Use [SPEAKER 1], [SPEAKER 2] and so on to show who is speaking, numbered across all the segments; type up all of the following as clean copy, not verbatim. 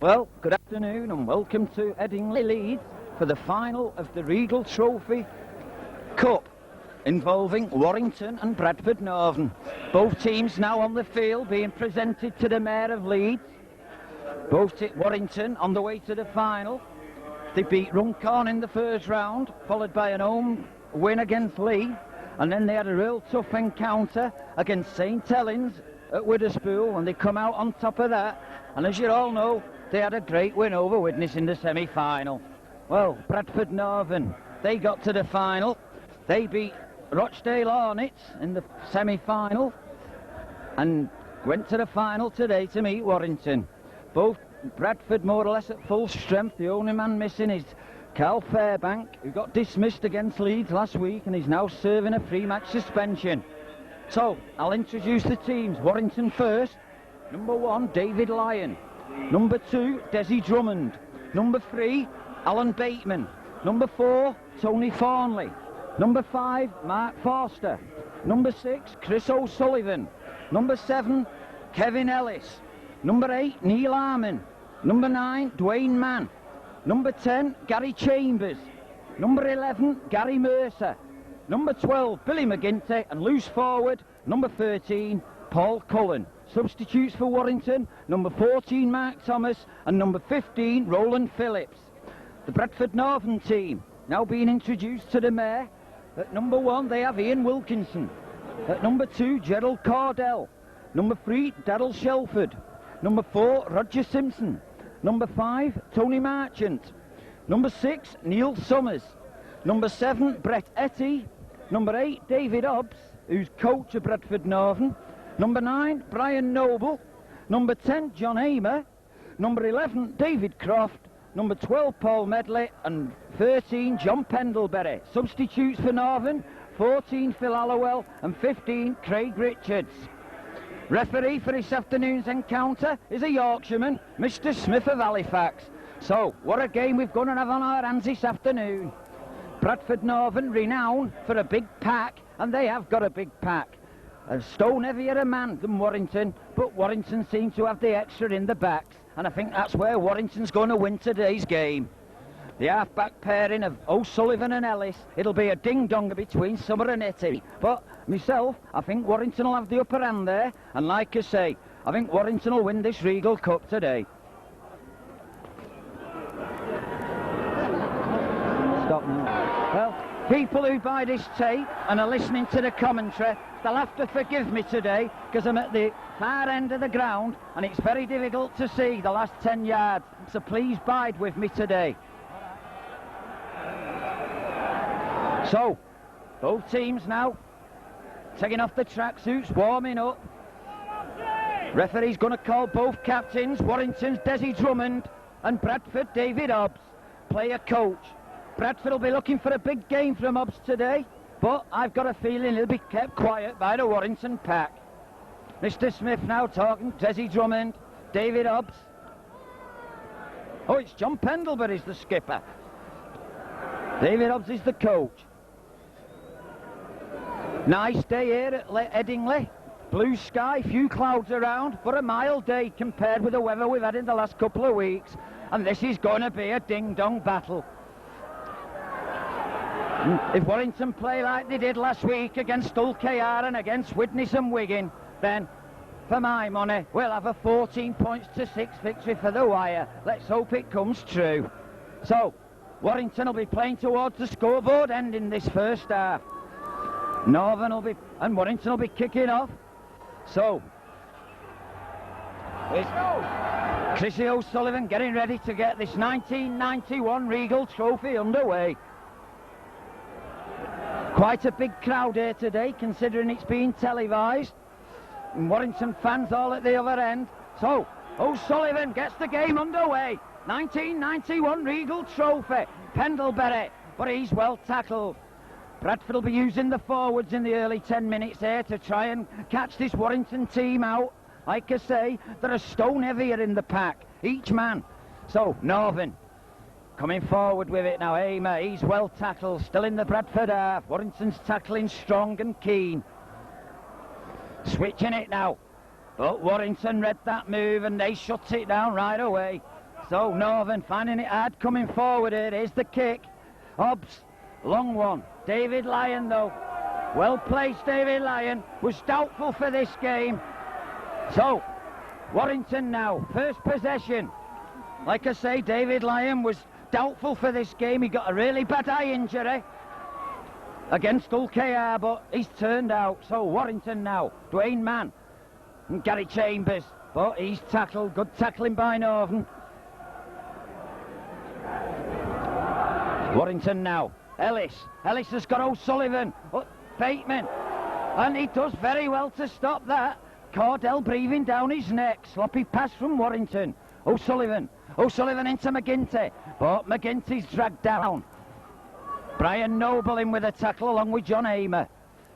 [SPEAKER 1] Well, good afternoon and welcome to Headingley Leeds for the final of the Regal Trophy Cup involving Warrington and Bradford Northern. Both teams now on the field being presented to the Mayor of Leeds. Both Warrington on the way to the final. They beat Runcorn in the first round, followed by an home win against Leeds, and then they had a real tough encounter against St Helens at Witherspoon, and they come out on top of that. And as you all know, they had a great win over Widnes in the semi-final. Well, Bradford Northern, they got to the final. They beat Rochdale Hornets in the semi-final and went to the final today to meet Warrington. Both Bradford more or less at full strength. The only man missing is Carl Fairbank, who got dismissed against Leeds last week and is now serving a three-match suspension. So, I'll introduce the teams. Warrington first. Number 1, David Lyon. Number 2, Desi Drummond. Number 3, Alan Bateman. Number 4, Tony Thornley. Number 5, Mark Forster. Number 6, Chris O'Sullivan. Number 7, Kevin Ellis. Number 8, Neil Harmon. Number 9, Dwayne Mann. Number 10, Gary Chambers. Number 11, Gary Mercer. Number 12, Billy McGinty, and loose forward, number 13, Paul Cullen. Substitutes for Warrington, number 14, Mark Thomas, and number 15, Roland Phillips. The Bradford Northern team, now being introduced to the Mayor. At number 1, they have Ian Wilkinson. At number 2, Gerald Cordell. Number 3, Daryl Shelford. Number 4, Roger Simpson. Number 5, Tony Marchant. Number 6, Neil Summers. Number 7, Brett Etty. Number 8, David Hobbs, who's coach of Bradford Northern. Number 9, Brian Noble. Number 10, John Hamer. Number 11, David Croft. Number 12, Paul Medley. And 13, John Pendlebury. Substitutes for Northern, 14, Phil Hallowell. And 15, Craig Richards. Referee for this afternoon's encounter is a Yorkshireman, Mr. Smith of Halifax. So, what a game we've going to have on our hands this afternoon. Bradford Northern renowned for a big pack, and they have got a big pack. A stone heavier a man than Warrington, but Warrington seem to have the extra in the backs, and I think that's where Warrington's going to win today's game. The half-back pairing of O'Sullivan and Ellis, it'll be a ding-dong between Summer and Etty. But myself, I think Warrington will have the upper hand there, and like I say, I think Warrington will win this Regal Cup today. Stop now. Well, people who buy this tape and are listening to the commentary, they'll have to forgive me today because I'm at the far end of the ground and it's very difficult to see the last 10 yards. So please bide with me today. So, both teams now taking off the tracksuits, warming up. Referee's going to call both captains, Warrington's Desi Drummond and Bradford David Hobbs, player coach. Bradford will be looking for a big game from Hobbs today, but I've got a feeling he'll be kept quiet by the Warrington pack. Mr. Smith now talking, Desi Drummond, David Hobbs. Oh, it's John Pendlebury's the skipper. David Hobbs is the coach. Nice day here at Headingley. Blue sky, few clouds around, but a mild day compared with the weather we've had in the last couple of weeks. And this is going to be a ding-dong battle. If Warrington play like they did last week against Hull KR and against Widnes and Wigan, then, for my money, we'll have a 14 points to 6 victory for the wire. Let's hope it comes true. So, Warrington will be playing towards the scoreboard end in this first half. Northern will be, and Warrington will be kicking off. So, Chrissy O'Sullivan getting ready to get this 1991 Regal Trophy underway. Quite a big crowd here today, considering it's being televised. And Warrington fans all at the other end. So, O'Sullivan gets the game underway. 1991 Regal Trophy. Pendlebury, but he's well tackled. Bradford will be using the forwards in the early 10 minutes here to try and catch this Warrington team out. Like I say, they're a stone heavier in the pack, each man. So, Northern coming forward with it now. Hamer, he's well tackled, still in the Bradford half. Warrington's tackling strong and keen. Switching it now. But Warrington read that move and they shut it down right away. So Northern finding it hard coming forward here. Here's the kick. Hobbs, long one. David Lyon though. Well placed David Lyon. Was doubtful for this game. So, Warrington now, first possession. Like I say, David Lyon was doubtful for this game. He got a really bad eye injury against Hull KR, but he's turned out. So Warrington now, Dwayne Mann and Gary Chambers, but he's tackled. Good tackling by Northern. Warrington now, Ellis has got O'Sullivan, Bateman, and he does very well to stop that. Cordell breathing down his neck. Sloppy pass from Warrington. O'Sullivan into McGinty, but McGinty's dragged down. Brian Noble in with a tackle along with John Hamer.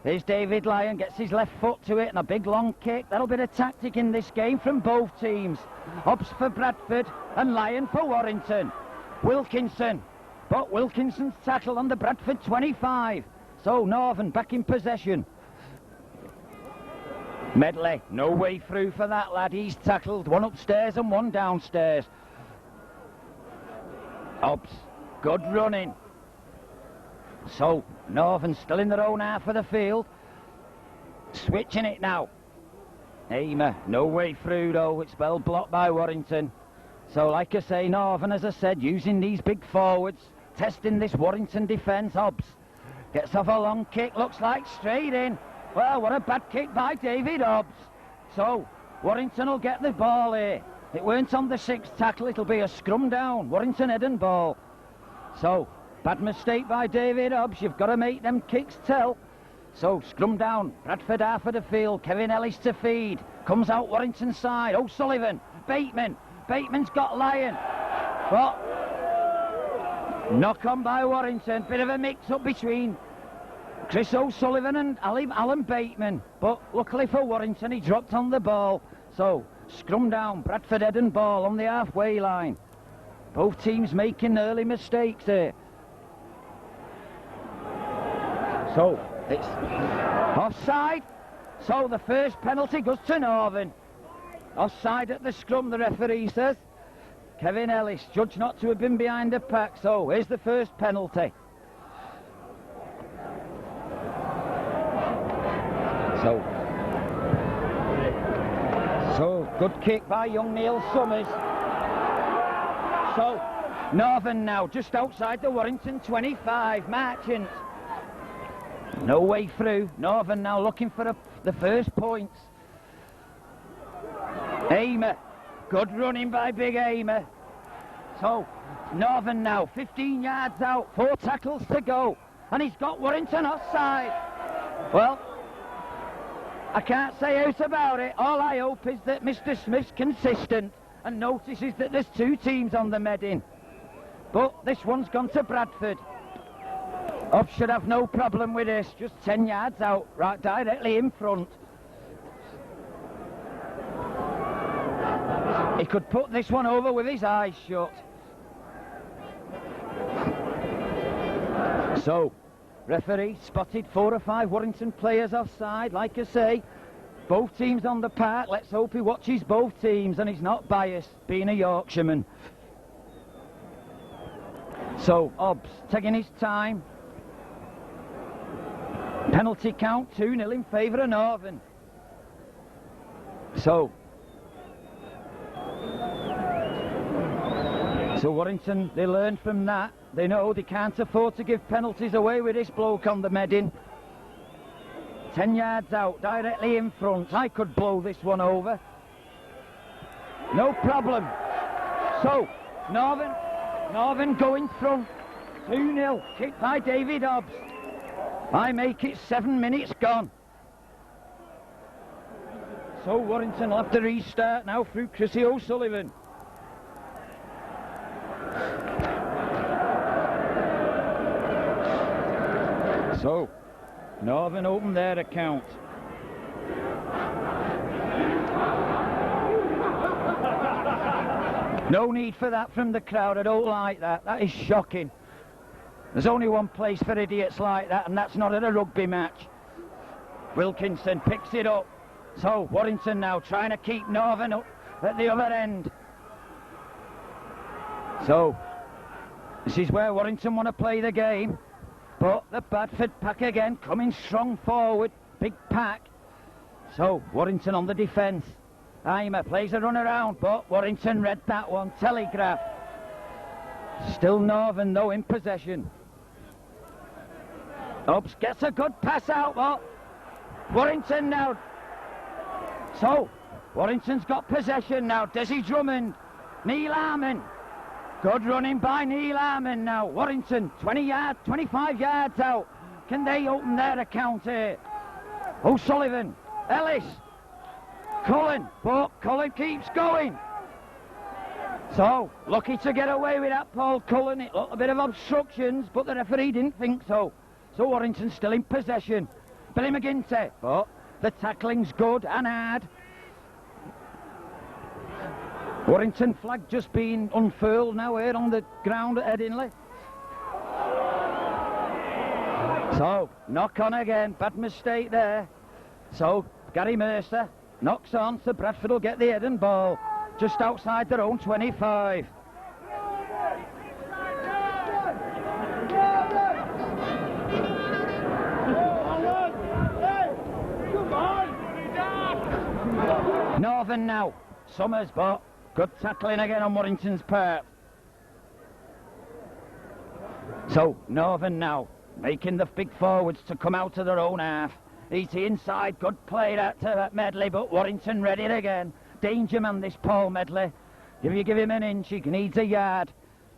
[SPEAKER 1] Here's David Lyon, gets his left foot to it and a big long kick. That'll be the tactic in this game from both teams. Hobbs for Bradford and Lyon for Warrington. Wilkinson, but Wilkinson's tackle on the Bradford 25. So Northern back in possession. Medley, no way through for that lad. He's tackled, one upstairs and one downstairs. Hobbs, good running. So Northern still in their own half of the field. Switching it now. Hamer, no way through though. It's well blocked by Warrington. So like I say, Northern, as I said, using these big forwards, testing this Warrington defence. Hobbs gets off a long kick, looks like straight in. Well, what a bad kick by David Hobbs. So Warrington will get the ball here. It weren't on the sixth tackle, it'll be a scrum down. Warrington head and ball. So, bad mistake by David Hobbs. You've got to make them kicks tell. So, scrum down. Bradford half of the field. Kevin Ellis to feed. Comes out Warrington side. O'Sullivan. Bateman. Bateman's got Lyon. But knock on by Warrington. Bit of a mix-up between Chris O'Sullivan and Alan Bateman. But luckily for Warrington, he dropped on the ball. So, scrum down. Bradford head and ball on the halfway line. Both teams making early mistakes here. So, it's offside. So the first penalty goes to Northern. Offside at the scrum, the referee says. Kevin Ellis, judged not to have been behind the pack. So, here's the first penalty. So good kick by young Neil Summers. So, Northern now, just outside the Warrington 25, Marchant. No way through. Northern now looking for the first points. Hamer, good running by Big Hamer. So, Northern now, 15 yards out, 4 tackles to go. And he's got Warrington offside. Well, I can't say out about it. All I hope is that Mr. Smith's consistent and notices that there's 2 teams on the medding. But this one's gone to Bradford. Hobbs should have no problem with this. Just 10 yards out, right directly in front. He could put this one over with his eyes shut. So, referee spotted 4 or 5 Warrington players offside. Like I say, both teams on the park. Let's hope he watches both teams and he's not biased, being a Yorkshireman. So, Hobbs taking his time. Penalty count 2-0 in favour of Northern. So Warrington, they learned from that. They know they can't afford to give penalties away with this bloke on the medding. 10 yards out, directly in front. I could blow this one over. No problem. So, Northern going front. 2-0, kicked by David Hobbs. I make it 7 minutes gone. So Warrington will have to restart now through Chrissy O'Sullivan. So, Northern open their account. No need for that from the crowd. I don't like that. That is shocking. There's only one place for idiots like that, and that's not at a rugby match. Wilkinson picks it up. So Warrington now trying to keep Northern up at the other end. So this is where Warrington want to play the game, but the Bradford pack again coming strong forward, big pack. So Warrington on the defence. Aimer plays a run around, but Warrington read that one. Telegraph. Still Northern though in possession. Ups gets a good pass out, but Warrington now. So Warrington's got possession now. Desi Drummond, Neil Harmon. Good running by Neil Harmon now. Warrington 25 yards out. Can they open their account here? O'Sullivan, Ellis, Cullen, but Cullen keeps going. So lucky to get away with that, Paul Cullen. It looked a bit of obstructions, but the referee didn't think so. So Warrington's still in possession. Billy McGinty, but the tackling's good and hard. Warrington flag just being unfurled now here on the ground at Headingley. So knock on again, bad mistake there. So Gary Mercer knocks on, so Bradford will get the head and ball just outside their own 25. Northern now, Summers, but good tackling again on Warrington's part. So Northern now making the big forwards to come out of their own half. Easy inside, good play that Medley, but Warrington ready again. Danger man this Paul Medley. If you give him an inch, he needs a yard.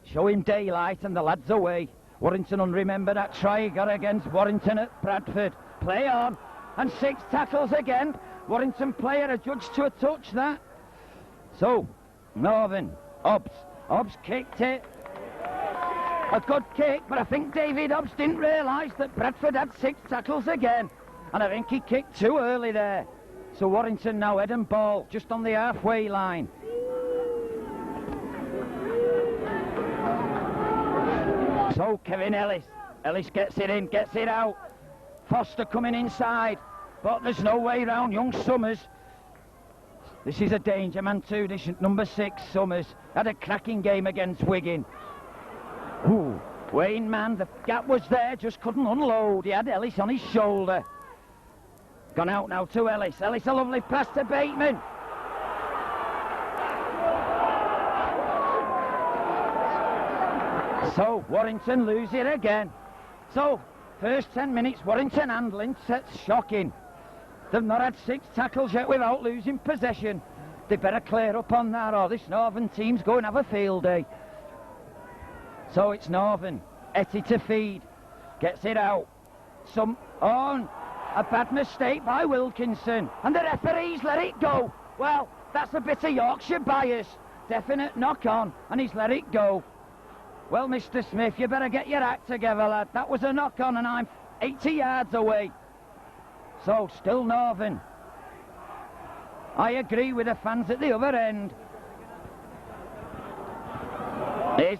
[SPEAKER 1] Show him daylight and the lad's away. Warrington will remember that try he got against Warrington at Bradford. Play on, and 6 tackles again. Warrington player adjudged to a touch that. So Northern, Hobbs kicked it. A good kick, but I think David Hobbs didn't realise that Bradford had 6 tackles again. And I think he kicked too early there. So Warrington now head and ball, just on the halfway line. So Kevin Ellis gets it in, gets it out. Foster coming inside, but there's no way round young Summers. This is a danger man too, this is number 6, Summers. Had a cracking game against Wigan. Ooh, Wayne man, the gap was there, just couldn't unload. He had Ellis on his shoulder. Gone out now to Ellis. Ellis a lovely pass to Bateman. So Warrington lose it again. So first 10 minutes Warrington handling sets shocking. They've not had 6 tackles yet without losing possession. They better clear up on that or this Northern team's going to have a field day. So it's Northern. Etty to feed. Gets it out. Some on. A bad mistake by Wilkinson. And the referee's let it go. Well, that's a bit of Yorkshire bias. Definite knock on. And he's let it go. Well, Mr. Smith, you better get your act together, lad. That was a knock on and I'm 80 yards away. So, still Northern. I agree with the fans at the other end. Here's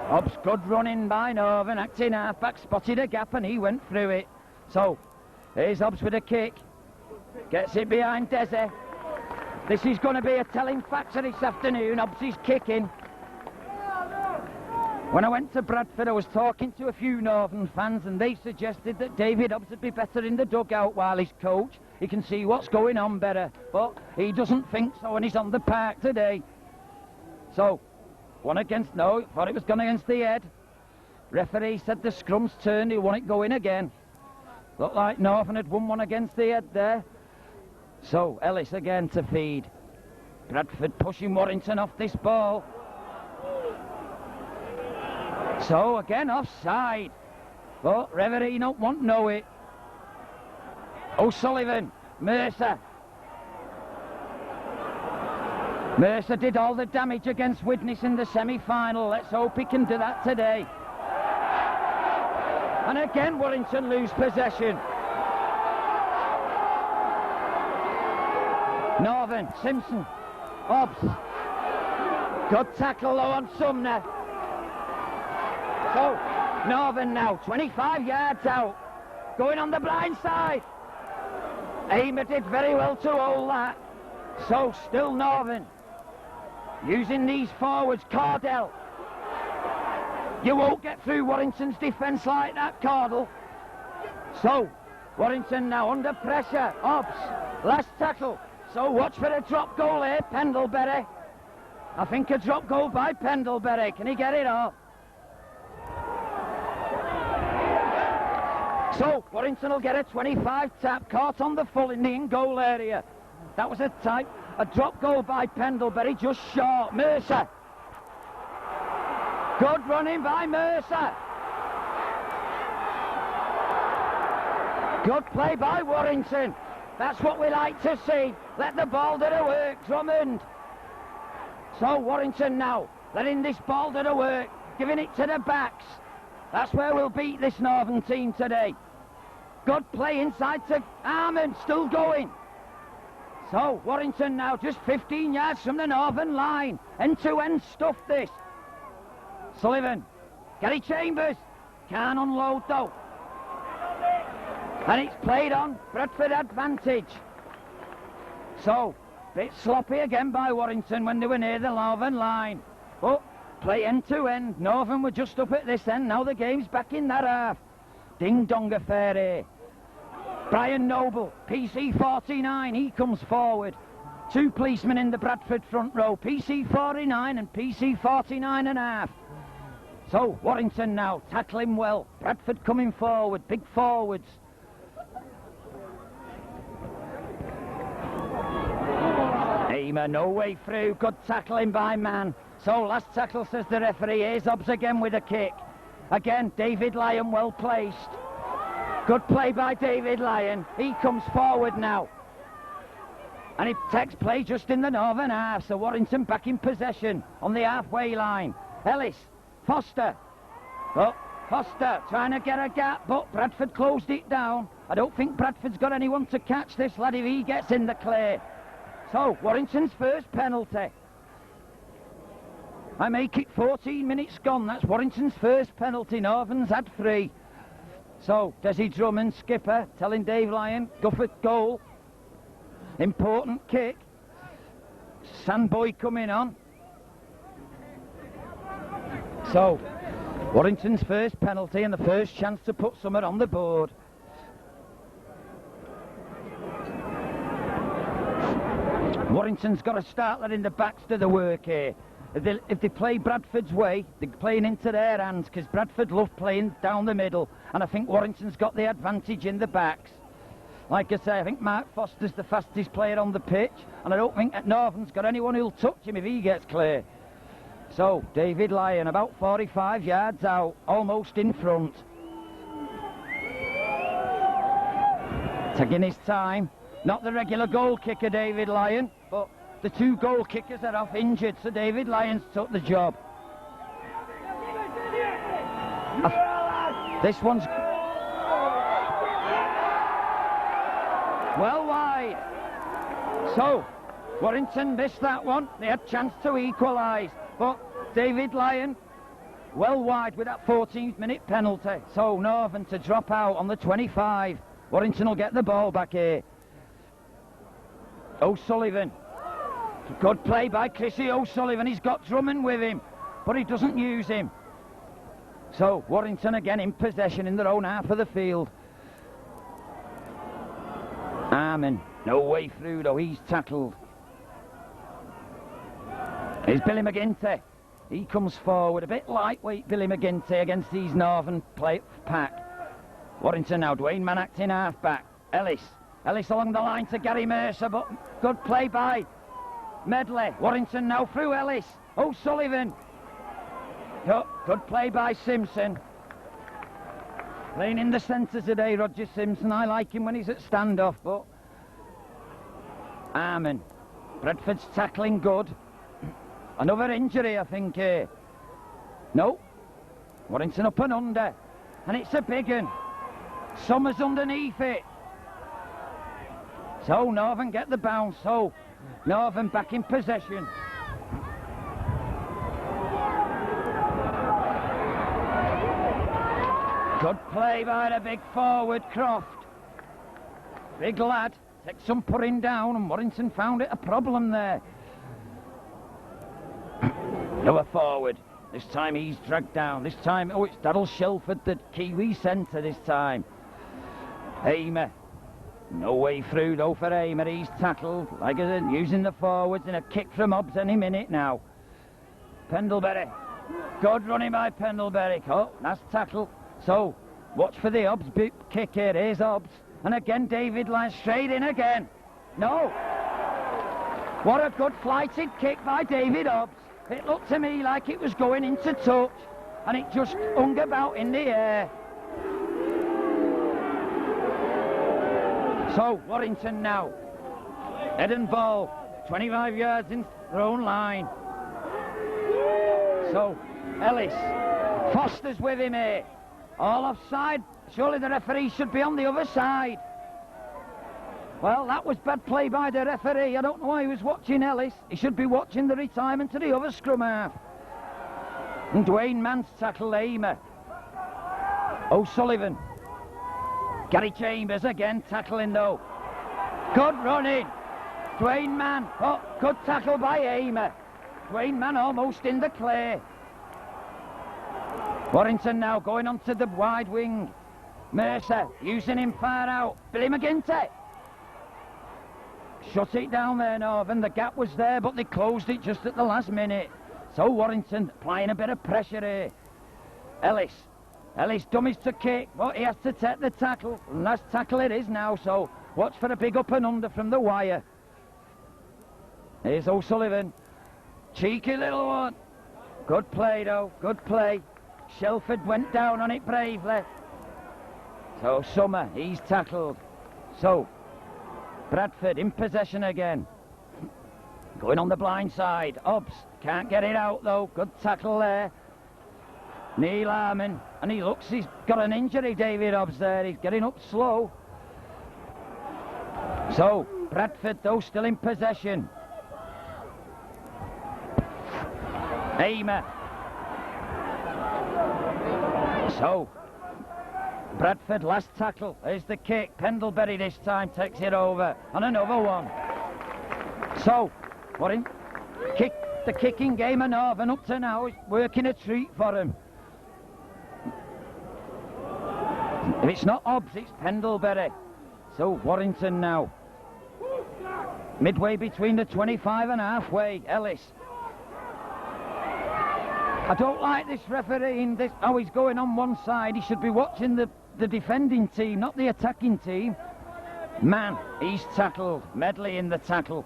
[SPEAKER 1] Hobbs, good running by Northern, acting half-back, spotted a gap and he went through it. So, here's Hobbs with a kick. Gets it behind Desi. This is going to be a telling factor this afternoon. Hobbs is kicking. When I went to Bradford, I was talking to a few Northern fans and they suggested that David Hobbs would be better in the dugout while he's coach. He can see what's going on better, but he doesn't think so and he's on the park today. So, thought it was gone against the head. Referee said the scrum's turned, he want it going again. Looked like Northern had won one against the head there. So, Ellis again to feed. Bradford pushing Warrington off this ball. So, again offside. But referee don't want to know it. O'Sullivan, Mercer. Mercer did all the damage against Widnes in the semi-final. Let's hope he can do that today. And again Warrington lose possession. Northern, Simpson, Hobbs. Good tackle though on Sumner. So Northern now 25 yards out, going on the blind side. Aimer did very well to hold that. So still Northern. Using these forwards, Cardell. You won't get through Warrington's defence like that, Cardell. So, Warrington now under pressure. Hobbs, last tackle. So watch for a drop goal here, Pendlebury. I think a drop goal by Pendlebury. Can he get it off? So, Warrington will get a 25 tap, caught on the full in the in-goal area. That was a drop goal by Pendlebury, just short. Mercer. Good running by Mercer. Good play by Warrington. That's what we like to see. Let the ball do the work, Drummond. So, Warrington now, letting this ball do the work, giving it to the backs. That's where we'll beat this Northern team today. Good play inside to Armand, still going. So, Warrington now just 15 yards from the Northern line. End-to-end stuff this. Sullivan, Gary Chambers, can't unload though. And it's played on, Bradford advantage. So, bit sloppy again by Warrington when they were near the Northern line. But, play end-to-end. Northern were just up at this end, now the game's back in that half. Ding-dong affair here. Brian Noble, PC 49, he comes forward. Two policemen in the Bradford front row, PC 49 and PC 49 and a half. So, Warrington now, tackling well. Bradford coming forward, big forwards. Aimer, no way through, good tackling by Mann. So, last tackle, says the referee. Here's Hobbs again with a kick. Again, David Lyon well placed. Good play by David Lyon. He comes forward now. And he takes play just in the Northern half. So Warrington back in possession on the halfway line. Ellis, Foster. Oh, Foster trying to get a gap, but Bradford closed it down. I don't think Bradford's got anyone to catch this lad if he gets in the clear. So, Warrington's first penalty. I make it 14 minutes gone. That's Warrington's first penalty. Northern's had 3. So, Desi Drummond, skipper, telling Dave Lyon, go for goal. Important kick. Sandboy coming on. So, Warrington's first penalty and the first chance to put something on the board. Warrington's got to start letting the backs do the work here. If they play Bradford's way, they're playing into their hands, because Bradford love playing down the middle, and I think Warrington's got the advantage in the backs. Like I say, I think Mark Foster's the fastest player on the pitch, and I don't think that Northern's got anyone who'll touch him if he gets clear. So, David Lyon, about 45 yards out, almost in front. Taking his time. Not the regular goal kicker, David Lyon, but the 2 goal kickers are off injured, so David Lyons took the job. This one's well wide. So, Warrington missed that one. They had a chance to equalise, but David Lyon well wide with that 14th minute penalty. So, Northern to drop out on the 25. Warrington will get the ball back here. O'Sullivan. Good play by Chrissy O'Sullivan. He's got Drummond with him, but he doesn't use him. So, Warrington again in possession in their own half of the field. Armin, no way through though, he's tackled. Here's Billy McGinty. He comes forward, a bit lightweight Billy McGinty against these Northern pack. Warrington now, Dwayne Mannack in half-back. Ellis along the line to Gary Mercer, but good play by Medley. Warrington now through Ellis. O'Sullivan. Good play by Simpson. Playing in the centre today, Roger Simpson. I like him when he's at standoff, but Armin. Bradford's tackling good. Another injury, I think, here. No. Warrington up and under. And it's a big one. Summers underneath it. So Northern get the bounce. So Northern back in possession. Good play by the big forward, Croft. Big lad, Takes some putting down, and Warrington found it a problem there. Lower forward. This time he's dragged down. This time, oh, it's Darryl Shelford, the Kiwi centre this time. Hamer. No way through though for Hamer. He's tackled, like I said, using the forwards, and a kick from Hobbs any minute now. Pendlebury. Good running by Pendlebury. Oh, that's tackle. So, watch for the Hobbs kick here. Here's Hobbs. And again, David Lyon straight in again. No. What a good flighted kick by David Hobbs. It looked to me like it was going into touch, and it just hung about in the air. So, Warrington now. Head and ball. 25 yards in their own line. So, Ellis. Foster's with him here. All offside. Surely the referee should be on the other side. Well, that was bad play by the referee. I don't know why he was watching Ellis. He should be watching the retirement to the other scrum half. And Dwayne Mann's tackle Hamer. O'Sullivan. Gary Chambers again tackling though. Good running. Dwayne Mann. Oh, good tackle by Hamer. Dwayne Mann almost in the clear. Warrington now going onto the wide wing. Mercer using him far out. Billy McGinty. Shut it down there, Northern. The gap was there, but they closed it just at the last minute. So Warrington applying a bit of pressure here. Ellis dummies to kick, but he has to take the tackle. And that's tackle it is now, so watch for a big up and under from the wire. Here's O'Sullivan. Cheeky little one. Good play though, good play. Shelford went down on it bravely. So Summer, he's tackled. So Bradford in possession again. Going on the blind side. Hobbs can't get it out though. Good tackle there. Neil Harmon. And he looks, he's got an injury, David Hobbs there. He's getting up slow. So Bradford though still in possession. Hamer. So Bradford last tackle. There's the kick. Pendlebury this time takes it over. And another one. So the kicking game of Northern up to now is working a treat for him. If it's not Hobbs, it's Pendlebury. So Warrington now. Midway between the 25 and halfway. Ellis. I don't like this referee in this. Oh, he's going on one side. He should be watching the defending team, not the attacking team. Man, he's tackled. Medley in the tackle.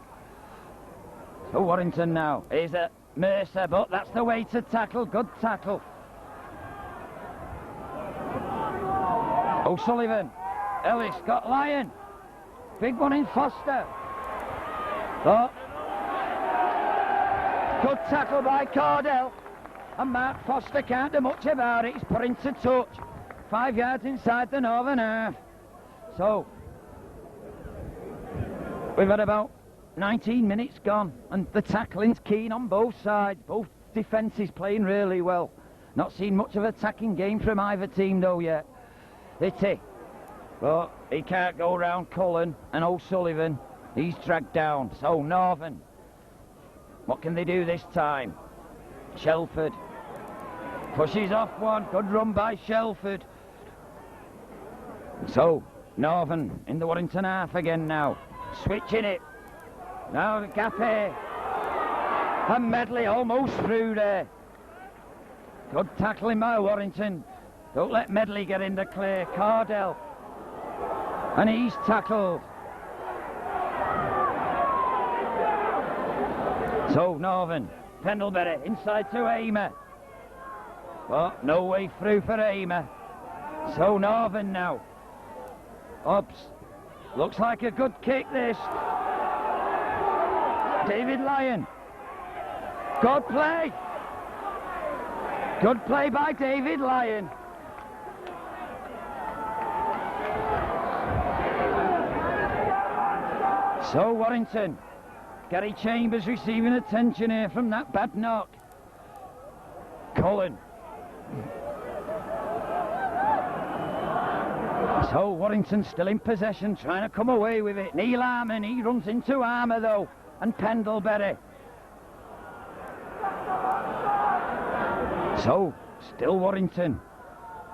[SPEAKER 1] So Warrington now. Here's a Mercer, but that's the way to tackle. Good tackle. O'Sullivan. Ellis got Lyon. Big one in Foster. Oh. Good tackle by Cordell. And Mark Foster can't do much about it. He's put into touch. 5 yards inside the Northern half. So we've had about 19 minutes gone, and the tackling's keen on both sides. Both defences playing really well. Not seen much of attacking game from either team though yet. Hitty. But he can't go round Cullen and O'Sullivan. He's dragged down. So Northern. What can they do this time? Shelford. Pushes off one. Good run by Shelford. So Northern in the Warrington half again now. Switching it. Now the gap here. And Medley almost through there. Good tackling by Warrington. Don't let Medley get in the clear. Cordell. And he's tackled. So Northern. Pendlebury inside to Hamer. But no way through for Hamer. So Northern now. Hobbs. Looks like a good kick this. David Lyon. Good play. Good play by David Lyon. So Warrington. Gary Chambers receiving attention here from that bad knock. Cullen. So Warrington still in possession, trying to come away with it. Neil Harmon, he runs into Armour though, and Pendlebury. So, still Warrington,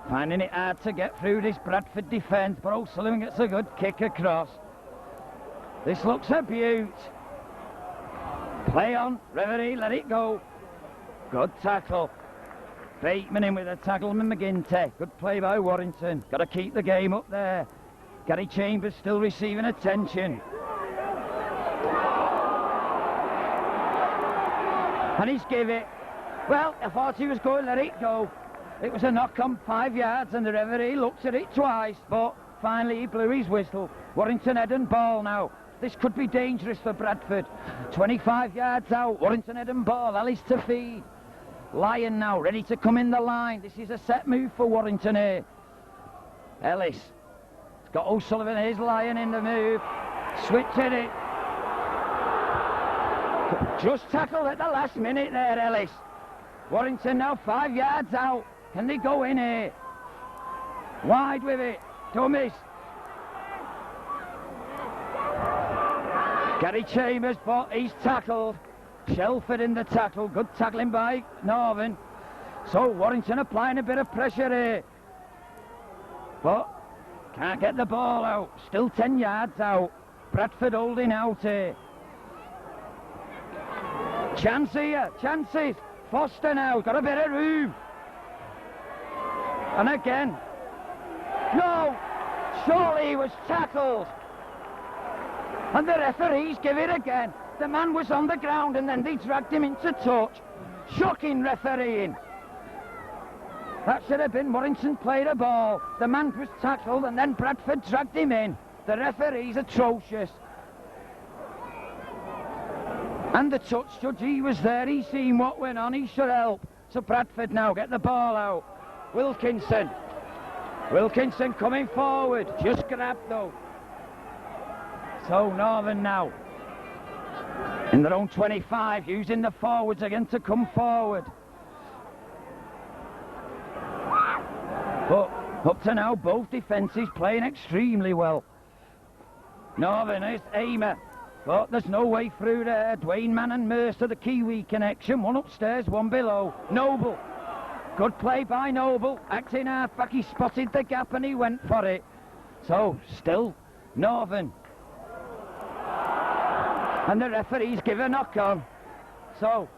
[SPEAKER 1] finding it hard to get through this Bradford defence, but O'Sullivan gets a good kick across. This looks a beaut. Play on, referee, let it go. Good tackle. Bateman in with a tackle from McGinty. Good play by Warrington. Got to keep the game up there. Gary Chambers still receiving attention. And he's give it. Well, I thought he was going to let it go. It was a knock on 5 yards and the referee looked at it twice, but finally he blew his whistle. Warrington head and ball now. This could be dangerous for Bradford. 25 yards out, Warrington head and ball, Ellis to feed. Lyon now, ready to come in the line. This is a set move for Warrington here. Ellis. It's got O'Sullivan, here's Lyon in the move. Switching it. Just tackled at the last minute there, Ellis. Warrington now 5 yards out. Can they go in here? Wide with it. Dummies. Gary Chambers, but he's tackled. Shelford in the tackle. Good tackling by Northern. So Warrington applying a bit of pressure here. But can't get the ball out. Still 10 yards out. Bradford holding out here. Chance here. Chances. Foster now. Got a bit of room. And again. No. Surely he was tackled. And the referees give it again. The man was on the ground and then they dragged him into touch. Shocking refereeing. That should have been Warrington played a ball. The man was tackled and then Bradford dragged him in. The referee's atrocious. And the touch judge, he was there, he seen what went on, he should help. So Bradford now get the ball out. Wilkinson. Wilkinson coming forward. Just grabbed though. So Northern now. In their own 25, using the forwards again to come forward. But up to now, both defences playing extremely well. Northern is Aimer. But there's no way through there. Dwayne Mann and Mercer, the Kiwi connection. One upstairs, one below. Noble. Good play by Noble. Acting half-back, he spotted the gap and he went for it. So, still, Northern. And the referees give a knock on. So,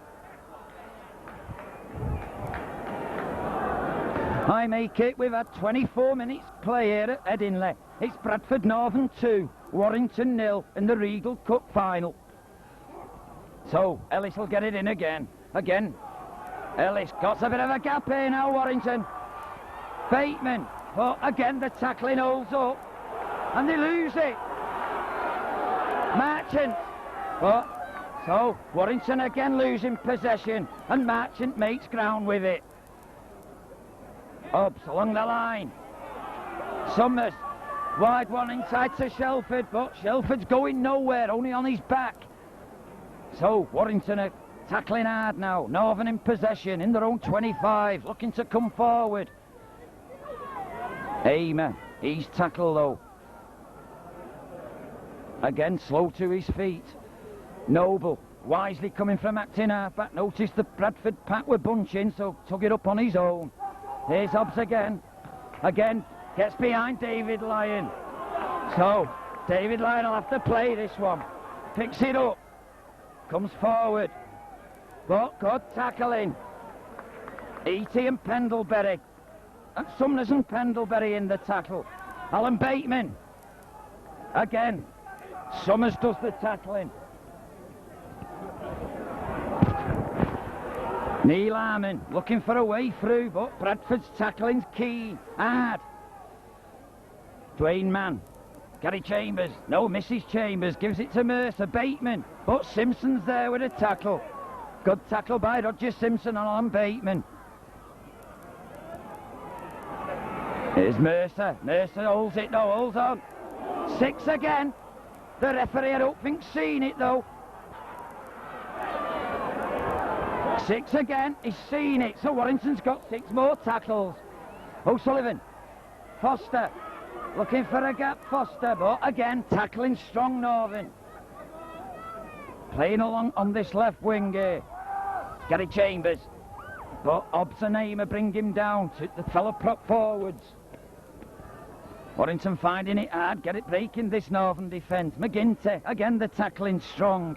[SPEAKER 1] I make it. We've had 24 minutes play here at Headingley. It's Bradford Northern 2, Warrington 0 in the Regal Cup final. So, Ellis will get it in again. Ellis got a bit of a gap here now, Warrington. Bateman, but again the tackling holds up. And they lose it. Marchant. But, so, Warrington again losing possession. And Marchant makes ground with it. Hobbs along the line. Summers. Wide one inside to Shelford, but Shelford's going nowhere, only on his back. So Warrington are tackling hard now. Northern in possession, in their own 25, looking to come forward. Aimer, he's tackled though. Again, slow to his feet. Noble, wisely coming from acting half-back. Noticed the Bradford pack were bunching, so took it up on his own. Here's Hobbs again. Gets behind David Lyon. So, David Lyon will have to play this one. Picks it up. Comes forward. But good tackling. E.T. and Pendlebury. And Sumners and Pendlebury in the tackle. Alan Bateman. Again. Summers does the tackling. Neil Harmon looking for a way through, but Bradford's tackling's key. Hard. Dwayne Mann. Gary Chambers. No, Mrs. Chambers gives it to Mercer. Bateman. But Simpson's there with a tackle. Good tackle by Roger Simpson on Alan Bateman. Here's Mercer. Mercer holds it though, holds on. 6 again. The referee, I don't think, seen it though. 6 again, he's seen it. So Warrington's got 6 more tackles. O'Sullivan. Foster. looking for a gap, Foster, but again, tackling strong Northern. Playing along on this left wing here. Gary Chambers. But Hobbs and Aimer bring him down to the fella prop forwards. Warrington finding it hard, get it breaking this Northern defence. McGinty, again the tackling strong.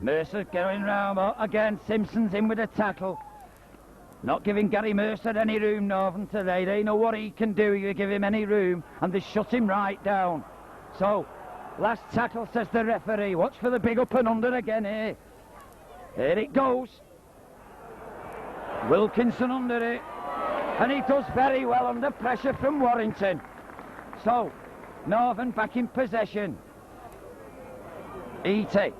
[SPEAKER 1] Mercer going round, but again Simpson's in with a tackle. Not giving Gary Mercer any room, Northern, today. They know what he can do, you give him any room, and they shut him right down. So, last tackle, says the referee. Watch for the big up and under again here. Here it goes. Wilkinson under it. And he does very well under pressure from Warrington. So, Northern back in possession. E.T.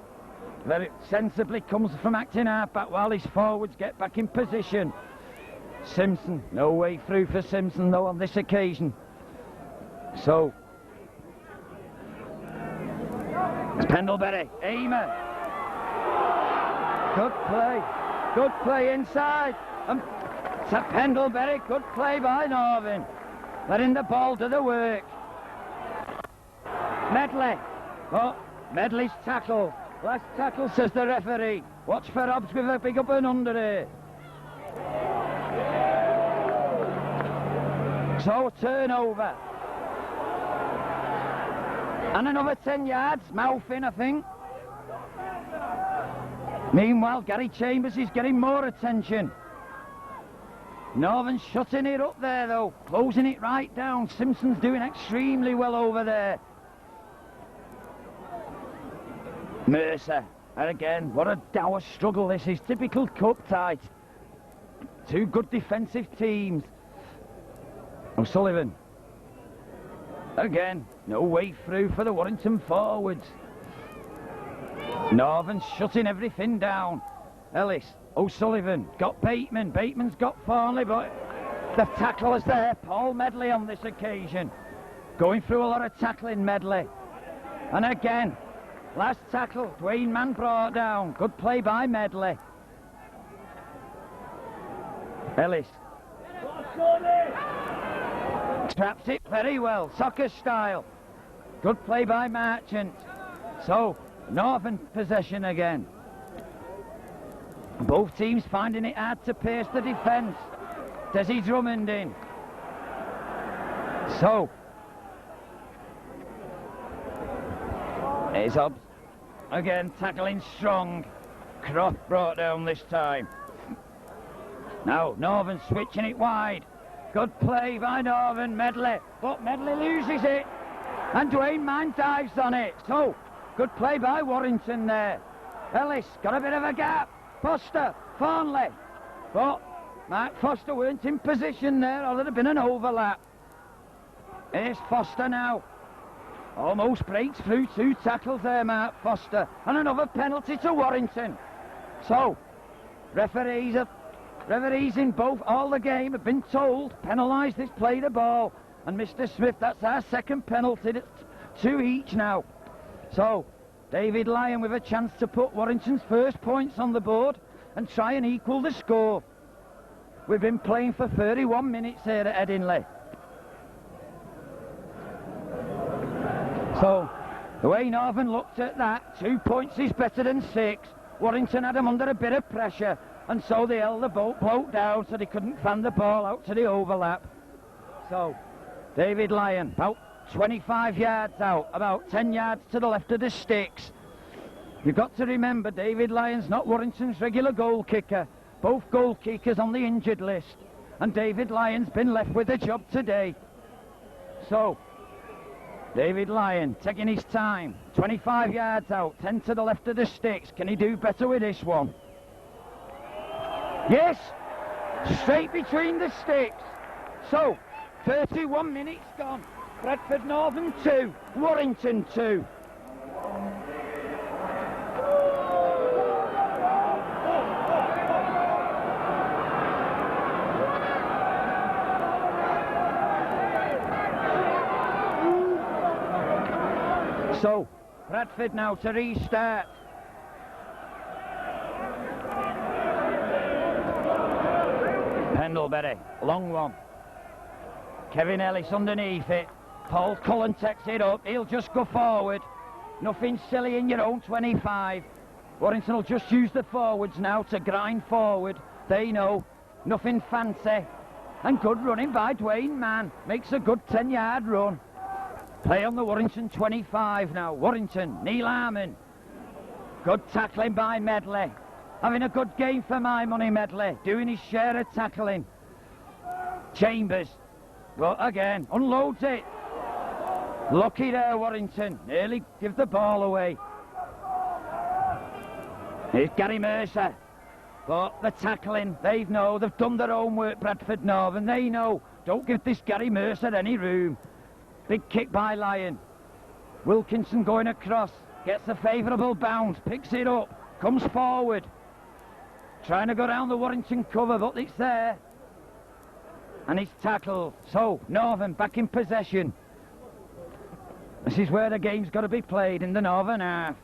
[SPEAKER 1] very sensibly comes from acting half-back while his forwards get back in position. Simpson, no way through for Simpson though on this occasion. So, it's Pendlebury, Aimer. Good play inside. To Pendlebury, good play by Northern. Letting the ball do the work. Medley, oh, Medley's tackle. Last tackle, says the referee. Watch for Hobbs with a big up and under here. So, turnover. And another 10 yards, mouth in, I think. Meanwhile, Gary Chambers is getting more attention. Northern shutting it up there, though. Closing it right down. Simpson's doing extremely well over there. Mercer. And again, what a dour struggle this is. Typical cup tight. Two good defensive teams. O'Sullivan. Again, no way through for the Warrington forwards. Northern shutting everything down. Ellis, O'Sullivan, got Bateman. Bateman's got Farnley, but the tackle is there. Paul Medley on this occasion. Going through a lot of tackling, Medley. And again, last tackle, Dwayne Mann brought down. Good play by Medley. Ellis. Traps it very well, soccer style. Good play by Marchant. So, Northern possession again. Both teams finding it hard to pace the defence. Desi Drummond in. So, here's Hobbs. Again, tackling strong. Croft brought down this time. Now, Northern switching it wide. Good play by Northern, Medley. But Medley loses it. And Dwayne Mann dives on it. So, good play by Warrington there. Ellis got a bit of a gap. Foster, Farnley. But Mark Foster weren't in position there, or there'd have been an overlap. Here's Foster now. Almost breaks through two tackles there, Mark Foster. And another penalty to Warrington. So, referees in both, all the game, have been told, penalise this play the ball. And Mr. Smith, that's our second penalty, that's two each now. So, David Lyon with a chance to put Warrington's first points on the board and try and equal the score. We've been playing for 31 minutes here at Headingley. So, the way Northern looked at that, 2 points is better than 6. Warrington had them under a bit of pressure, and so they held the bloke down so they couldn't fan the ball out to the overlap. So, David Lyon, about 25 yards out, about 10 yards to the left of the sticks. You've got to remember, David Lyon's not Warrington's regular goal kicker. Both goal kickers on the injured list. And David Lyon's been left with a job today. So, David Lyon taking his time. 25 yards out, 10 to the left of the sticks. Can he do better with this one? Yes! Straight between the sticks. So, 31 minutes gone. Bradford Northern 2, Warrington 2. So, Bradford now to restart. Pendlebury, long one. Kevin Ellis underneath it. Paul Cullen takes it up. He'll just go forward. Nothing silly in your own 25. Warrington will just use the forwards now to grind forward. They know. Nothing fancy. And good running by Dwayne Mann. Makes a good 10-yard run. Play on the Warrington 25 now. Warrington, Neil Harmon. Good tackling by Medley. Having a good game for my money, Medley. Doing his share of tackling. Chambers. Well, again, unloads it. Lucky there, Warrington. Nearly give the ball away. Here's Gary Mercer. But the tackling, they know. They've done their own work, Bradford Northern. They know. Don't give this Gary Mercer any room. Big kick by Lyon. Wilkinson going across. Gets a favourable bounce. Picks it up. Comes forward. Trying to go down the Warrington cover, but it's there. And it's tackled. So, Northern back in possession. This is where the game's got to be played, in the Northern half.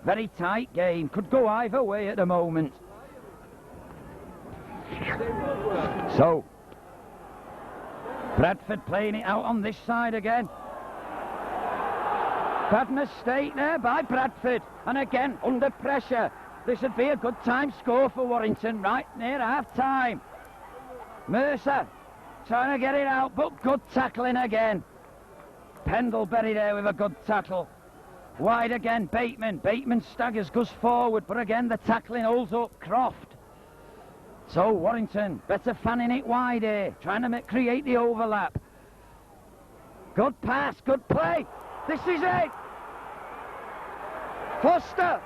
[SPEAKER 1] Very tight game. Could go either way at the moment. So, Bradford playing it out on this side again. Bad mistake there by Bradford. And again, under pressure. This would be a good time score for Warrington right near half-time. Mercer trying to get it out, but good tackling again. Pendlebury there with a good tackle. Wide again, Bateman. Bateman staggers, goes forward, but again the tackling holds up Croft. So Warrington better fanning it wide here, trying to create the overlap. Good pass, good play. This is it. Foster.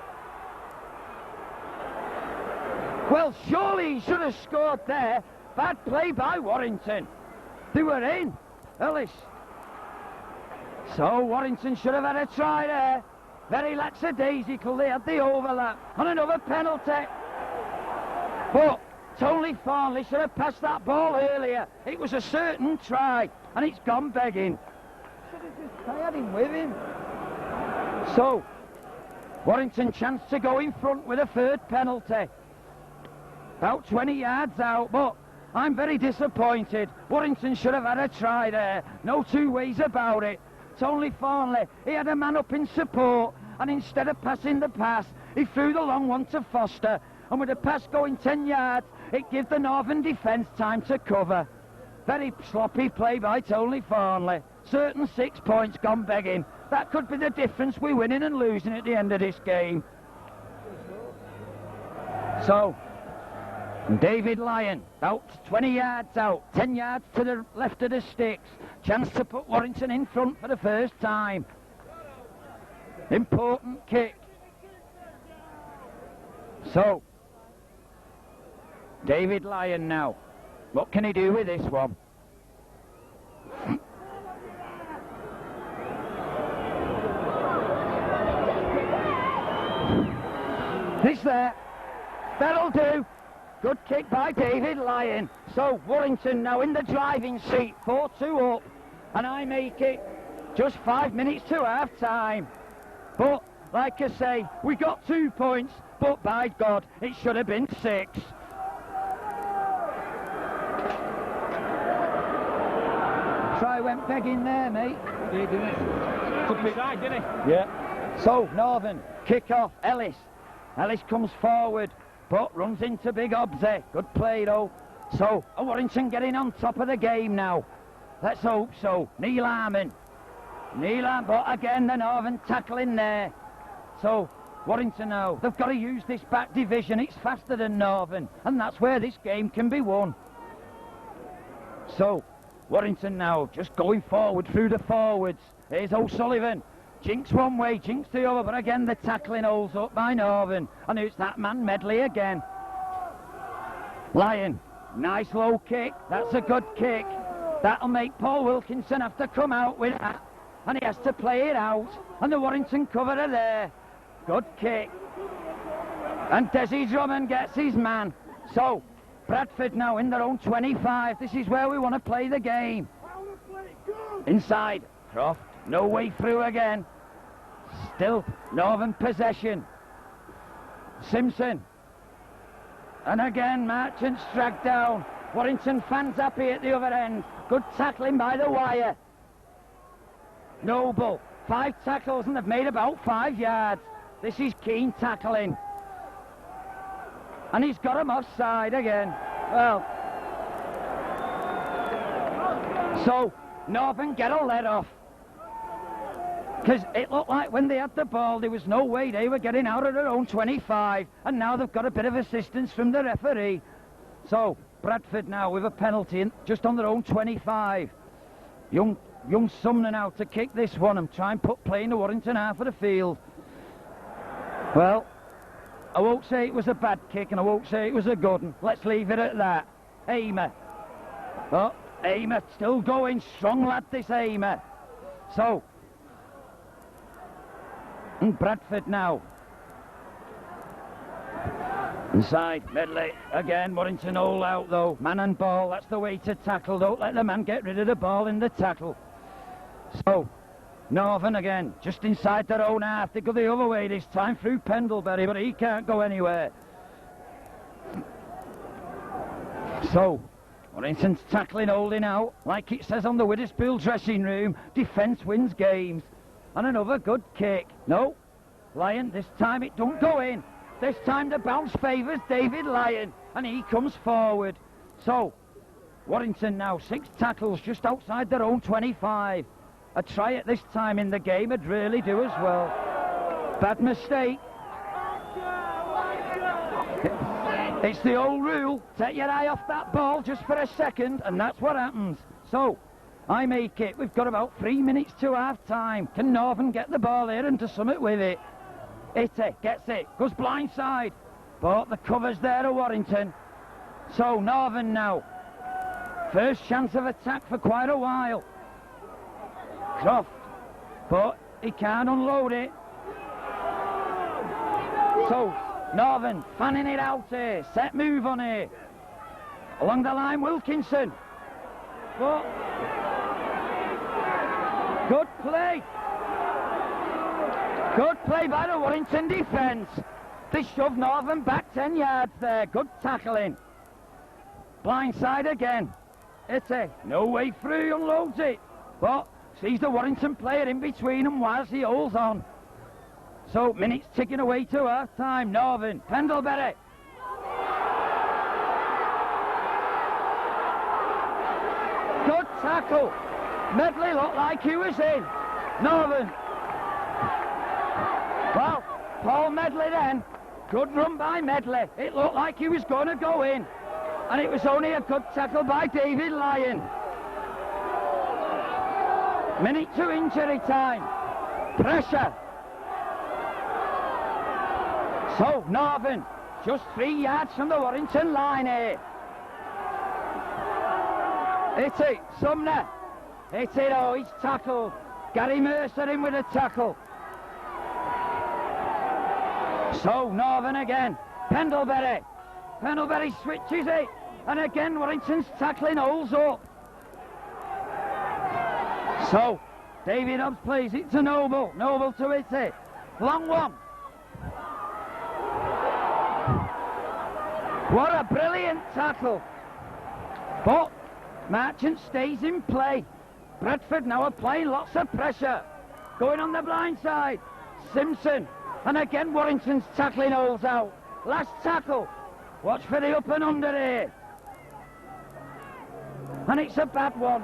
[SPEAKER 1] Well, surely he should have scored there. Bad play by Warrington. They were in. Ellis. So Warrington should have had a try there. Very lackadaisical. They had the overlap. And another penalty. But Tony Farley should have passed that ball earlier. It was a certain try. And it's gone begging. Should have just tired him with him. So, Warrington chance to go in front with a third penalty. About 20 yards out, but I'm very disappointed. Warrington should have had a try there. No two ways about it. Tony Farley, he had a man up in support, and instead of passing the pass, he threw the long one to Foster, and with the pass going 10 yards, it gave the Northern defence time to cover. Very sloppy play by Tony Farley. Certain 6 points gone begging. That could be the difference we're winning and losing at the end of this game. So, David Lyon, about 20 yards out, 10 yards to the left of the sticks. Chance to put Warrington in front for the first time. Important kick. So, David Lyon now. What can he do with this one? This there. That'll do. Good kick by David Lyon. So Warrington now in the driving seat, 4-2 up. And I make it just 5 minutes to half time. But, like I say, we got 2 points, but by God, it should have been 6. Try went begging there, mate.
[SPEAKER 2] He did it. Could be right, didn't he?
[SPEAKER 1] Yeah. So, Northern, kick off, Ellis. Ellis comes forward, but runs into Big Obsey. Good play, though. So, Warrington getting on top of the game now. Let's hope so. Neil Harmon. Neil Harmon, but again, the Northern tackling there. So, Warrington now, they've got to use this back division. It's faster than Northern, and that's where this game can be won. So, Warrington now just going forward through the forwards. Here's O'Sullivan. Jinks one way, jinks the other, but again the tackling holds up by Northern. And it's that man Medley again. Lyon, nice low kick. That's a good kick. That'll make Paul Wilkinson have to come out with that. And he has to play it out. And the Warrington cover are there. Good kick. And Desi Drummond gets his man. So, Bradford now in their own 25. This is where we want to play the game. Inside, Croft. No way through again. Still Northern possession. Simpson. And again Marchant's dragged down. Warrington fans happy at the other end. Good tackling by the wire. Noble, 5 tackles and they've made about 5 yards. This is keen tackling. And he's got him offside again. Well, so Northern get a let off. Because it looked like when they had the ball, there was no way they were getting out of their own 25. And now they've got a bit of assistance from the referee. So, Bradford now with a penalty just on their own 25. Young Sumner now to kick this one and try and play in the Warrington half of the field. Well, I won't say it was a bad kick and I won't say it was a good one. Let's leave it at that. Aimer. Oh, Aimer still going. Strong lad, this Aimer. So, and Bradford now. Inside, Medley, again, Warrington all out though. Man and ball, that's the way to tackle. Don't let the man get rid of the ball in the tackle. So, Northern again, just inside their own half. They go the other way this time through Pendlebury, but he can't go anywhere. So, Warrington's tackling, holding out. Like it says on the Witherspoon dressing room, defence wins games. And another good kick. No, Lyon, this time it don't go in. This time the bounce favours David Lyon, and he comes forward. So, Warrington now, 6 tackles just outside their own 25. A try at this time in the game would really do as well. Bad mistake. It's the old rule, take your eye off that ball just for a second, and that's what happens. So, I make it. We've got about 3 minutes to half time. Can Northern get the ball here and do something with it? Itty gets it, goes blindside, but the cover's there to Warrington. So Northern now, first chance of attack for quite a while. Croft, but he can't unload it. So Northern fanning it out here, set move on here. Along the line Wilkinson, but good play. Good play by the Warrington defence. They shove Northern back 10 yards there. Good tackling. Blindside again. Itty, no way through, unloads it. But sees the Warrington player in between them whilst he holds on. So minutes ticking away to half time. Northern, Pendlebury. Good tackle. Medley looked like he was in. Northern. Well, Paul Medley then. Good run by Medley. It looked like he was going to go in. And it was only a good tackle by David Lyon. Minute to injury time. Pressure. So, Northern, just 3 yards from the Warrington line here. Itty, Sumner. Itty, oh, he's tackled. Gary Mercer in with a tackle. So, Northern again. Pendlebury. Pendlebury switches it. And again, Warrington's tackling holds up. So, David Hobbs plays it to Noble. Noble to Itty. Long one. What a brilliant tackle. But Marchant stays in play. Bradford now applying lots of pressure. Going on the blind side. Simpson. And again Warrington's tackling holds out. Last tackle. Watch for the up and under here. And it's a bad one.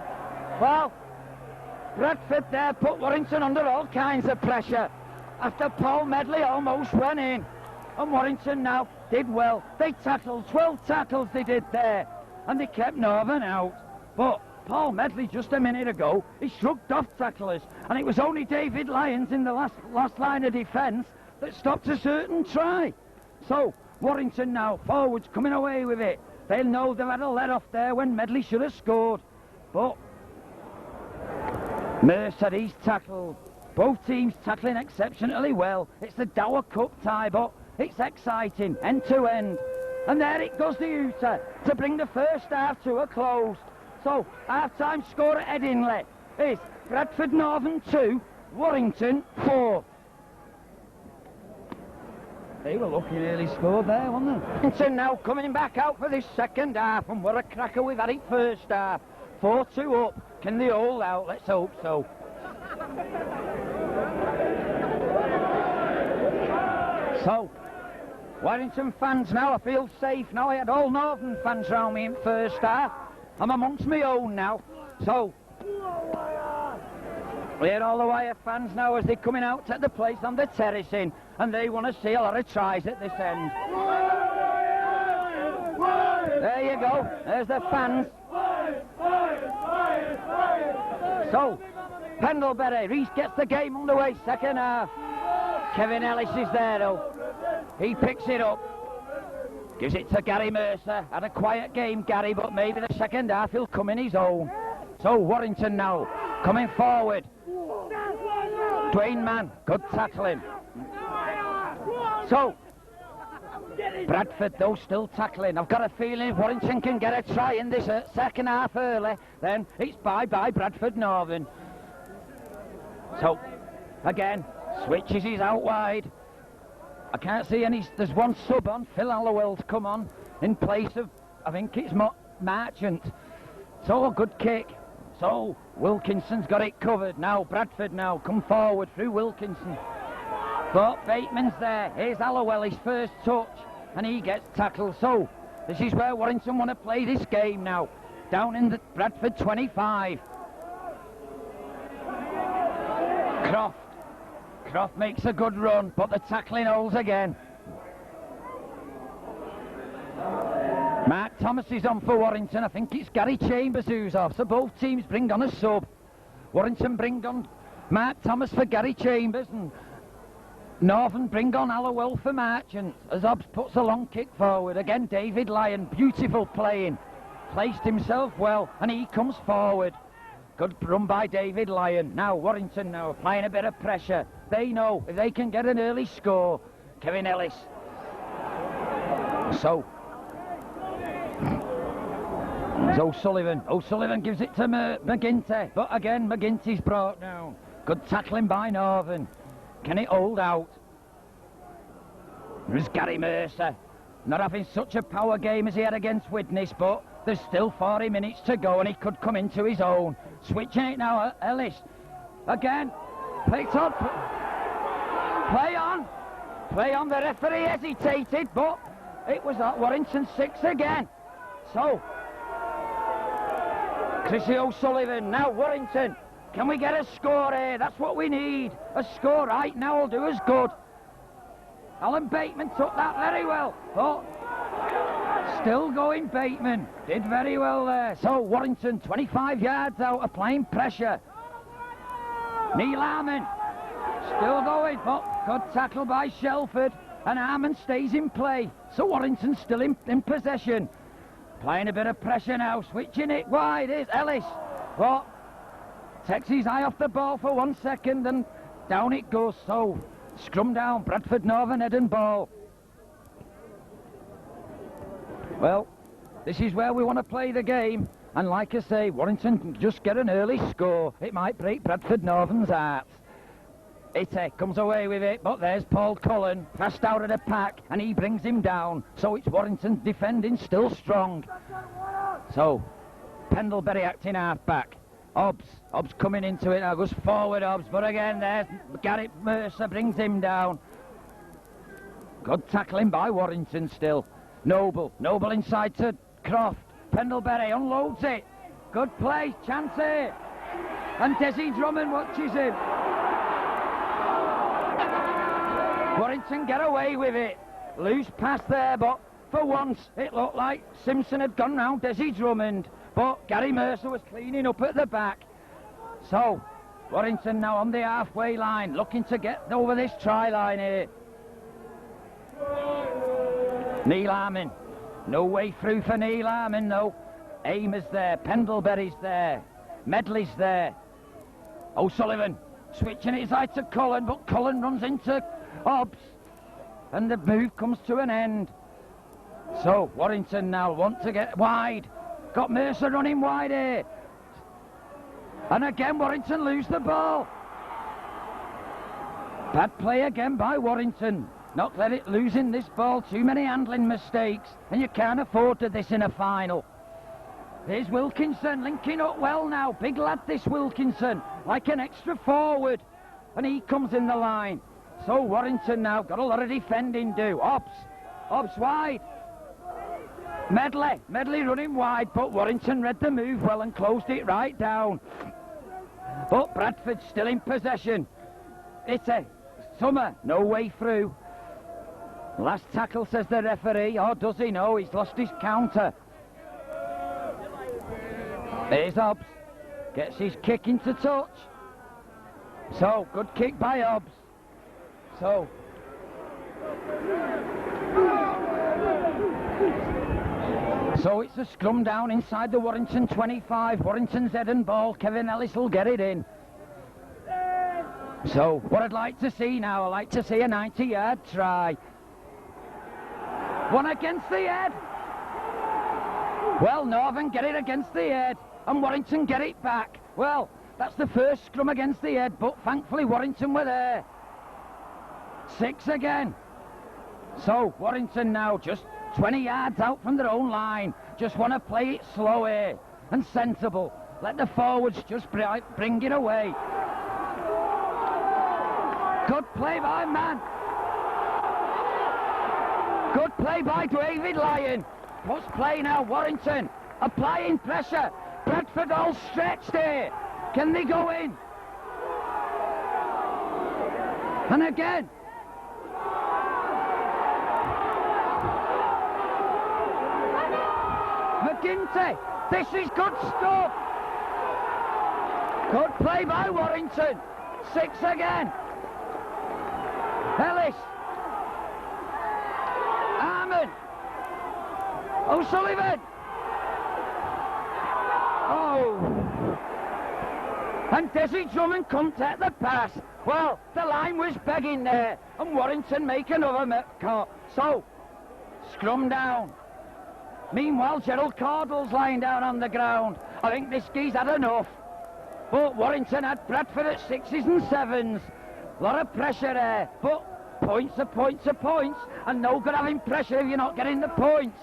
[SPEAKER 1] Well, Bradford there put Warrington under all kinds of pressure. After Paul Medley almost went in. And Warrington now did well. They tackled, 12 tackles they did there. And they kept Northern out. But Paul Medley just a minute ago, he shrugged off tacklers. And it was only David Lyons in the last line of defence that stopped a certain try. So, Warrington now, forwards coming away with it. They'll know they've had a let off there when Medley should have scored. But Mercer, he's tackled. Both teams tackling exceptionally well. It's the Dower Cup tie, but it's exciting, end to end. And there it goes the Utah to bring the first half to a close. So, half-time score at Headingley is Bradford Northern 2, Warrington 4. They were lucky nearly scored there, weren't they? Warrington now coming back out for this second half, and what a cracker we've had it first half. 4-2 up. Can they hold out? Let's hope so. So, Warrington fans now, I feel safe now. I had all Northern fans round me in first half. I'm amongst my own now. So, we had all the Wire fans now as they're coming out at the place on the terracing, and they want to see a lot of tries at this end. There you go, there's the fans. So, Pendlebury, Reese gets the game underway, second half. Kevin Ellis is there though. He picks it up. Gives it to Gary Mercer. Had a quiet game, Gary, but maybe the second half he'll come in his own. So Warrington now, coming forward. Dwayne Mann, good tackling. So, Bradford though still tackling. I've got a feeling if Warrington can get a try in this second half early, then it's bye-bye Bradford Northern. So, again, switches he's out wide. I can't see any. There's one sub on. Phil Hallowell's come on in place of, I think it's Marchant. So a good kick. So Wilkinson's got it covered. Now Bradford now come forward through Wilkinson. But Bateman's there. Here's Hallowell, his first touch, and he gets tackled. So this is where Warrington want to play this game now. Down in the Bradford 25. Croft makes a good run, but the tackling holds again. Mark Thomas is on for Warrington. I think it's Gary Chambers who's off. So both teams bring on a sub. Warrington bring on Mark Thomas for Gary Chambers, and Northern bring on Hallowell for Marchant. As Hobbs puts a long kick forward. Again, David Lyon, beautiful playing. Placed himself well, and he comes forward. Good run by David Lyon. Now Warrington now applying a bit of pressure. They know if they can get an early score. Kevin Ellis. So it's O'Sullivan. O'Sullivan gives it to McGinty. But again, McGinty's brought down. Good tackling by Northern. Can it hold out? There's Gary Mercer. Not having such a power game as he had against Widnes, but there's still 40 minutes to go and he could come into his own. Switching it now, Ellis. Again. Picked up. Play on. Play on. The referee hesitated, but it was at Warrington 6 again. So, Chrissy O'Sullivan. Now Warrington. Can we get a score here? That's what we need. A score right now will do us good. Alan Bateman took that very well. But still going Bateman. Did very well there. So Warrington 25 yards out, applying pressure. Neil Harmon still going, but good tackle by Shelford, and Harmon stays in play. So Warrington still in possession. Applying a bit of pressure now, switching it wide is Ellis. But takes his eye off the ball for 1 second and down it goes. So scrum down, Bradford Northern head and ball. Well, this is where we want to play the game, and like I say, Warrington can just get an early score. It might break Bradford Northern's hearts. Ite comes away with it, but there's Paul Cullen, fast out of the pack, and he brings him down. So it's Warrington defending still strong. So, Pendlebury acting half-back. Hobbs coming into it now, goes forward Hobbs, but again there's Gary Mercer, brings him down. Good tackling by Warrington still. Noble inside to Croft. Pendlebury unloads it. Good play, chance here. And Desi Drummond watches him. Warrington get away with it. Loose pass there, but for once it looked like Simpson had gone round Desi Drummond. But Gary Mercer was cleaning up at the back. So, Warrington now on the halfway line, looking to get over this try line here. Neil Harmon. No way through for Neil Harmon, though. Amer's there, Pendlebury's there, Medley's there. O'Sullivan switching it side to Cullen, but Cullen runs into Hobbs. And the move comes to an end. So, Warrington now want to get wide. Got Mercer running wide here. And again Warrington lose the ball. Bad play again by Warrington. not let it losing this ball, too many handling mistakes, and you can't afford to this in a final. Here's Wilkinson linking up well now, big lad this Wilkinson, like an extra forward, and he comes in the line. So Warrington now got a lot of defending do. Hobbs wide. Medley running wide, but Warrington read the move well and closed it right down. But Bradford still in possession. It's a Summer, no way through. Last tackle, says the referee. Or does he? No, he's lost his counter. There's Hobbs. Gets his kick into touch. So, good kick by Hobbs. So it's a scrum down inside the Warrington 25. Warrington's head and ball. Kevin Ellis will get it in. So, what I'd like to see now, I'd like to see a 90-yard try. One against the head. Well, Northern get it against the head, and Warrington get it back. Well, that's the first scrum against the head, but thankfully Warrington were there. 6 again. So, Warrington now just 20 yards out from their own line. Just want to play it slow here and sensible. Let the forwards just bring it away. Good play by man. Good play by David Lyon. Puts play now, Warrington applying pressure. Bradford all stretched here. Can they go in? And again. McGinty, this is good stuff. Good play by Warrington. 6 again. Ellis. Arman. O'Sullivan. Oh. And Desi Drummond couldn't take the pass. Well, the line was begging there. And Warrington make another cut. So, scrum down. Meanwhile, Gerald Cardle's lying down on the ground. I think this guy's had enough. But Warrington had Bradford at 6s and 7s. A lot of pressure there, but points are points are points, and no good having pressure if you're not getting the points.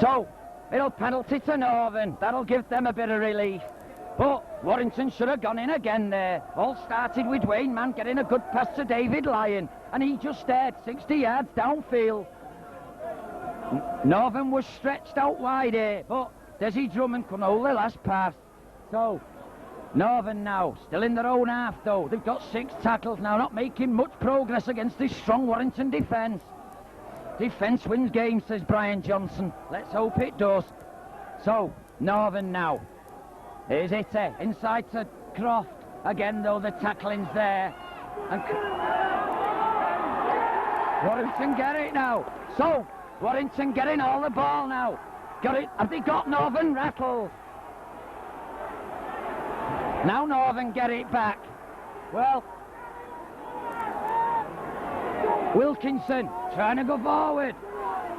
[SPEAKER 1] So, it'll penalty to Northern. That'll give them a bit of relief. But Warrington should have gone in again there. All started with Wayne Mann getting a good pass to David Lyon, and he just stared 60 yards downfield. Northern was stretched out wide here, but Desi Drummond couldn't hold the last pass. So, Northern now, still in their own half though. They've got 6 tackles now, not making much progress against this strong Warrington defence. Defence wins games, says Brian Johnson. Let's hope it does. So, Northern now. Here's it, inside to Croft. Again though, the tackling's there. And Warrington get it now. So, Warrington getting all the ball now. Got it, have they got Northern rattled? Now Northern get it back. Well, Wilkinson trying to go forward,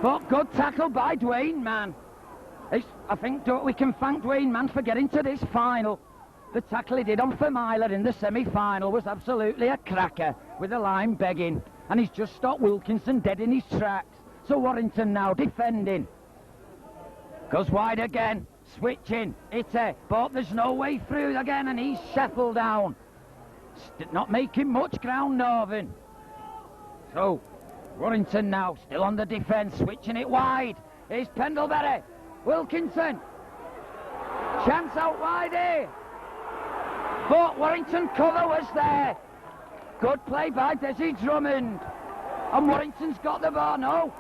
[SPEAKER 1] but good tackle by Dwayne Mann. I think we can thank Dwayne Mann for getting to this final. The tackle he did on Vermeiler in the semi-final was absolutely a cracker, with the line begging, and he's just stopped Wilkinson dead in his tracks. So Warrington now defending. Goes wide again. Switching, but there's no way through again, and he's settled down. Not making much ground, Northern. So, Warrington now, still on the defence, switching it wide. Here's Pendlebury. Wilkinson. Chance out wide here. But Warrington cover was there. Good play by Desi Drummond. And Warrington's got the ball, no.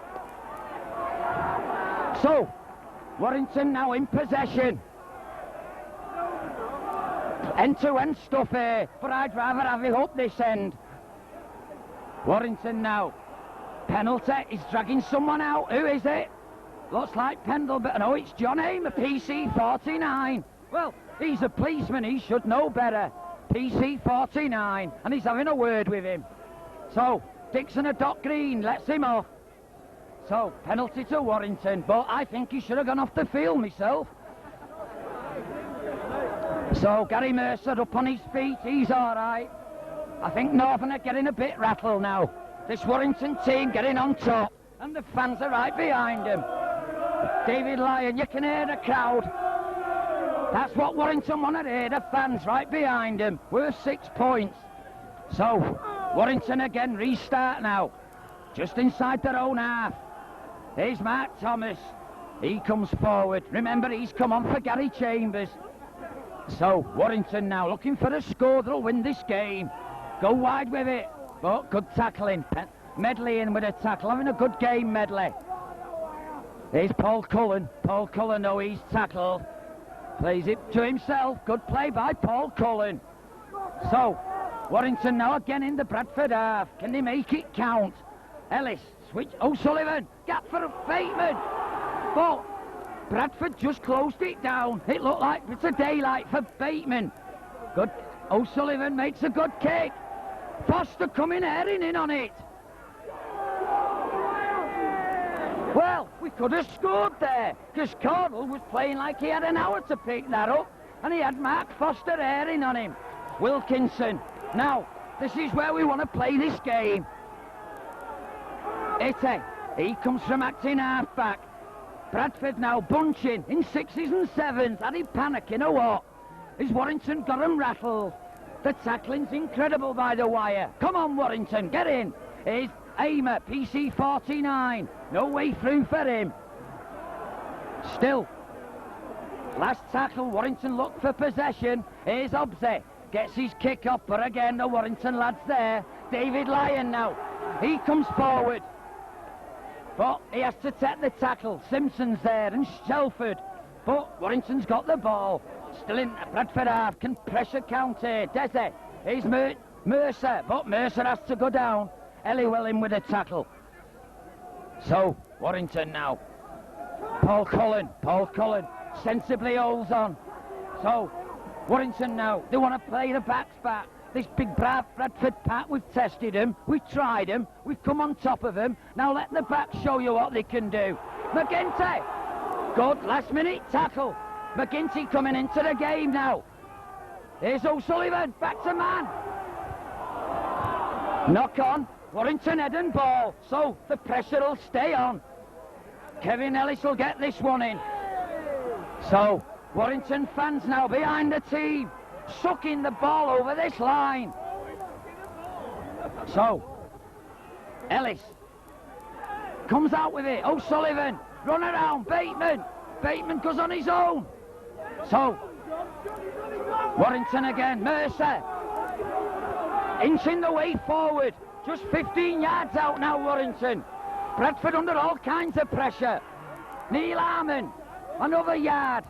[SPEAKER 1] So, Warrington now in possession. End-to-end stuff here, but I'd rather have it up this end. Warrington now. Penalty, he's dragging someone out. Who is it? Looks like Pendlebury. No, it's John Hamer, PC 49. Well, he's a policeman, he should know better. PC 49, and he's having a word with him. So, Dixon or Doc Green lets him off. So, penalty to Warrington, but I think he should have gone off the field myself. So, Gary Mercer up on his feet, he's all right. I think Northern are getting a bit rattled now. This Warrington team getting on top, and the fans are right behind them. David Lyon, you can hear the crowd. That's what Warrington want to hear, the fans right behind him. We're 6 points. So, Warrington again restart now. Just inside their own half. Here's Mark Thomas. He comes forward. Remember, he's come on for Gary Chambers. So, Warrington now looking for a score that'll win this game. Go wide with it. But good tackling. Medley in with a tackle. Having a good game, Medley. Here's Paul Cullen. Paul Cullen, though, he's tackled. Plays it to himself. Good play by Paul Cullen. So, Warrington now again in the Bradford half. Can they make it count? Ellis, switch. O'Sullivan, gap for Bateman. But Bradford just closed it down. It looked like it's a daylight for Bateman. Good. O'Sullivan makes a good kick. Foster coming airing in on it. Well, we could have scored there, because Cardle was playing like he had an hour to pick that up, and he had Mark Foster airing on him. Wilkinson. Now, this is where we want to play this game. Ite, he comes from acting half-back. Bradford now bunching in 6s and 7s. Are he panicking or what? Is Warrington got him rattled? The tackling's incredible by the wire. Come on, Warrington, get in. Here's Aimer, PC 49. No way through for him. Still. Last tackle, Warrington look for possession. Here's Obse. Gets his kick off, but again, the Warrington lad's there. David Lyon now. He comes forward. But he has to take the tackle. Simpson's there and Shelford. But Warrington's got the ball. Still in Bradford half. Can pressure counter. Desi. Here's Mercer. But Mercer has to go down. Elliwell in with a tackle. So, Warrington now. Paul Cullen. Sensibly holds on. So, Warrington now. They want to play the backs back. This big Bradford pack, we've tested them, we've tried them, we've come on top of them. Now let the back show you what they can do. McGinty, good last minute tackle. McGinty coming into the game now. Here's O'Sullivan, back to man. Knock on, Warrington head and ball, so the pressure will stay on. Kevin Ellis will get this one in. So, Warrington fans now behind the team. Sucking the ball over this line. So, Ellis comes out with it. O'Sullivan, run around, Bateman. Bateman goes on his own. So, Warrington again, Mercer. Inching the way forward. Just 15 yards out now, Warrington. Bradford under all kinds of pressure. Neil Harmon, another yard.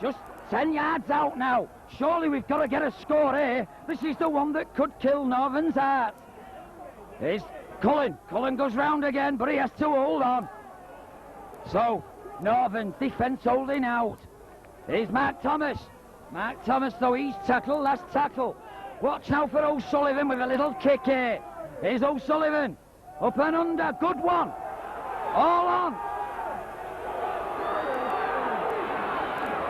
[SPEAKER 1] Just 10 yards out now. Surely we've got to get a score here. This is the one that could kill Northern's heart. Here's Cullen. Cullen goes round again, but he has to hold on. So, Northern's defence holding out. Here's Mark Thomas. Mark Thomas, though, he's tackled, last tackle. Watch now for O'Sullivan with a little kick here. Here's O'Sullivan. Up and under. Good one. All on.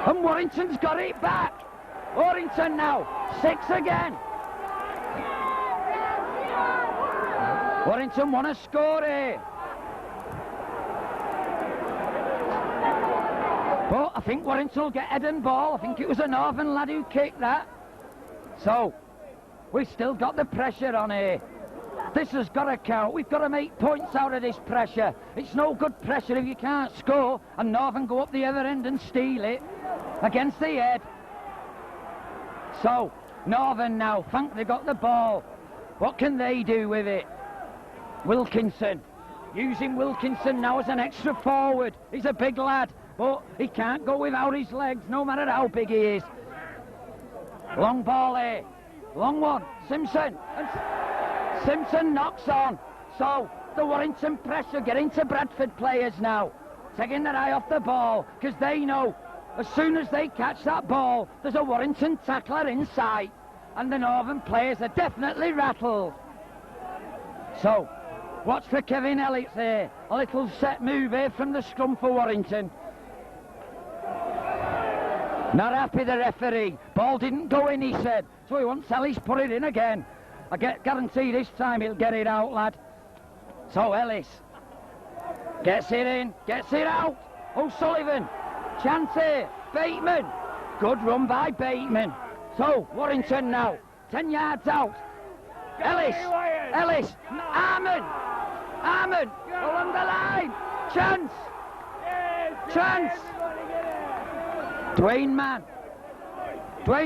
[SPEAKER 1] And Warrington's got it back. Warrington now, 6 again. Warrington want to score here. But I think Warrington will get head and ball. I think it was a Northern lad who kicked that. So, we've still got the pressure on here. This has got to count. We've got to make points out of this pressure. It's no good pressure if you can't score and Northern go up the other end and steal it against the head. So, Northern now, think they got the ball. What can they do with it? Wilkinson, using Wilkinson now as an extra forward. He's a big lad, but he can't go without his legs, no matter how big he is. Long ball here, long one, Simpson. And Simpson knocks on. So, the Warrington pressure getting to Bradford players now. Taking their eye off the ball, because they know as soon as they catch that ball, there's a Warrington tackler in sight, and the Northern players are definitely rattled. So, watch for Kevin Ellis here. A little set move here from the scrum for Warrington. Not happy, the referee. Ball didn't go in, he said, so he wants Ellis put it in again. I guarantee this time he'll get it out, lad. So Ellis gets it in, gets it out. O'Sullivan, chance here. Bateman, good run by Bateman. So Warrington now, 10 yards out. Ellis, Armand, along the line. Chance. Dwayne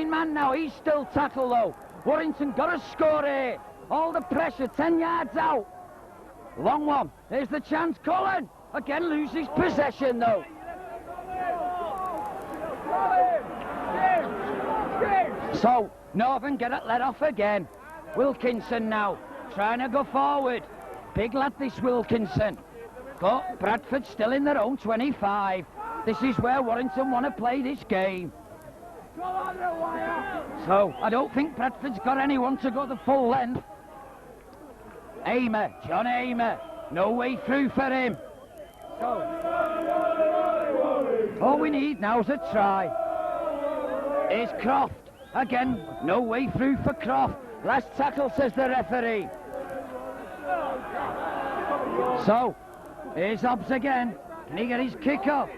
[SPEAKER 1] Mann now, he's still tackled though. Warrington got a score here. All the pressure, 10 yards out. Long one, there's the chance. Cullen again loses possession though. So Northern get it let off again. Wilkinson now trying to go forward. Big lad this Wilkinson. But Bradford still in their own 25. This is where Warrington want to play this game. So I don't think Bradford's got anyone to go the full length. John Aymer, no way through for him. So all we need now is a try. Here's Croft. Again, no way through for Croft. Last tackle, says the referee. So, here's Hobbs again. Can he get his kick off?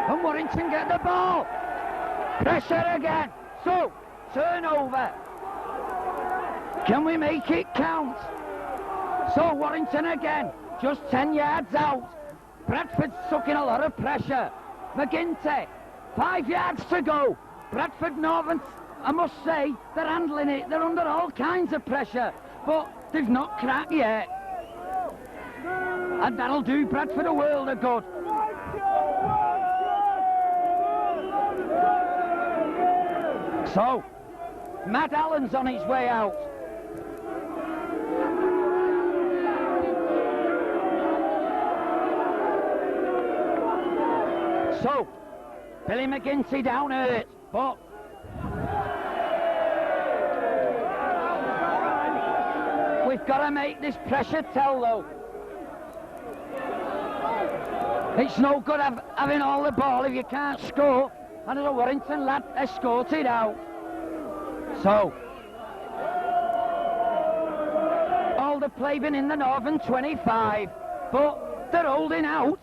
[SPEAKER 1] And Warrington get the ball. Pressure again. So, turnover. Can we make it count? So, Warrington again. Just 10 yards out. Bradford's sucking a lot of pressure. McGinty, 5 yards to go. Bradford Northern, I must say, they're handling it. They're under all kinds of pressure, but they've not cracked yet. And that'll do Bradford a world of good. So, Matt Allen's on his way out. So, Billy McGinty down hurt, but we've got to make this pressure tell though. It's no good having all the ball if you can't score, and the Warrington lad escorted out. So, all the play been in the Northern 25, but they're holding out.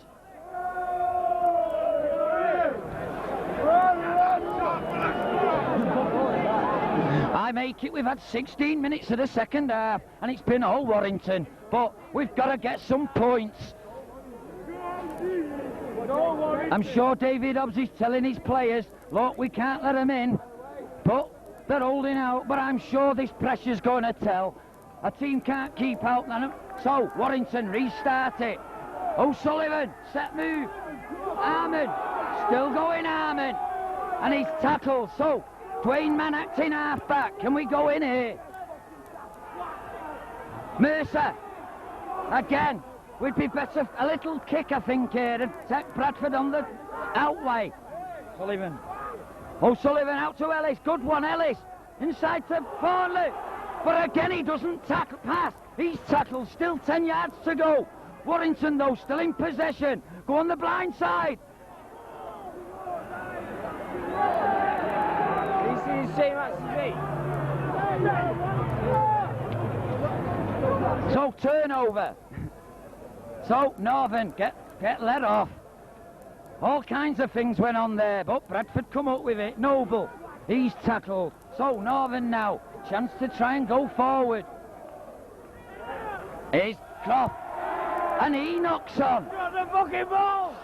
[SPEAKER 1] I make it, we've had 16 minutes of the second half, and it's been all Warrington, but we've got to get some points. I'm sure David Hobbs is telling his players, look, we can't let them in, but they're holding out, but I'm sure this pressure's going to tell. A team can't keep out, so Warrington restart it. O'Sullivan, set move. Armand, still going Armand, and he's tackled, so Dwayne Mann acting half-back. Can we go in here? Mercer. Again. We'd be better. A little kick, I think, here. And take Bradford on the outway. Sullivan. O'Sullivan out to Ellis. Good one, Ellis. Inside to Thornley. But again, he doesn't tackle pass. He's tackled. Still 10 yards to go. Warrington, though, still in possession. Go on the blind side. So turnover. So Northern get let off. All kinds of things went on there, but Bradford come up with it. Noble, he's tackled. So Northern now, chance to try and go forward. Here's Croft, and he knocks on.
[SPEAKER 2] Got the fucking ball!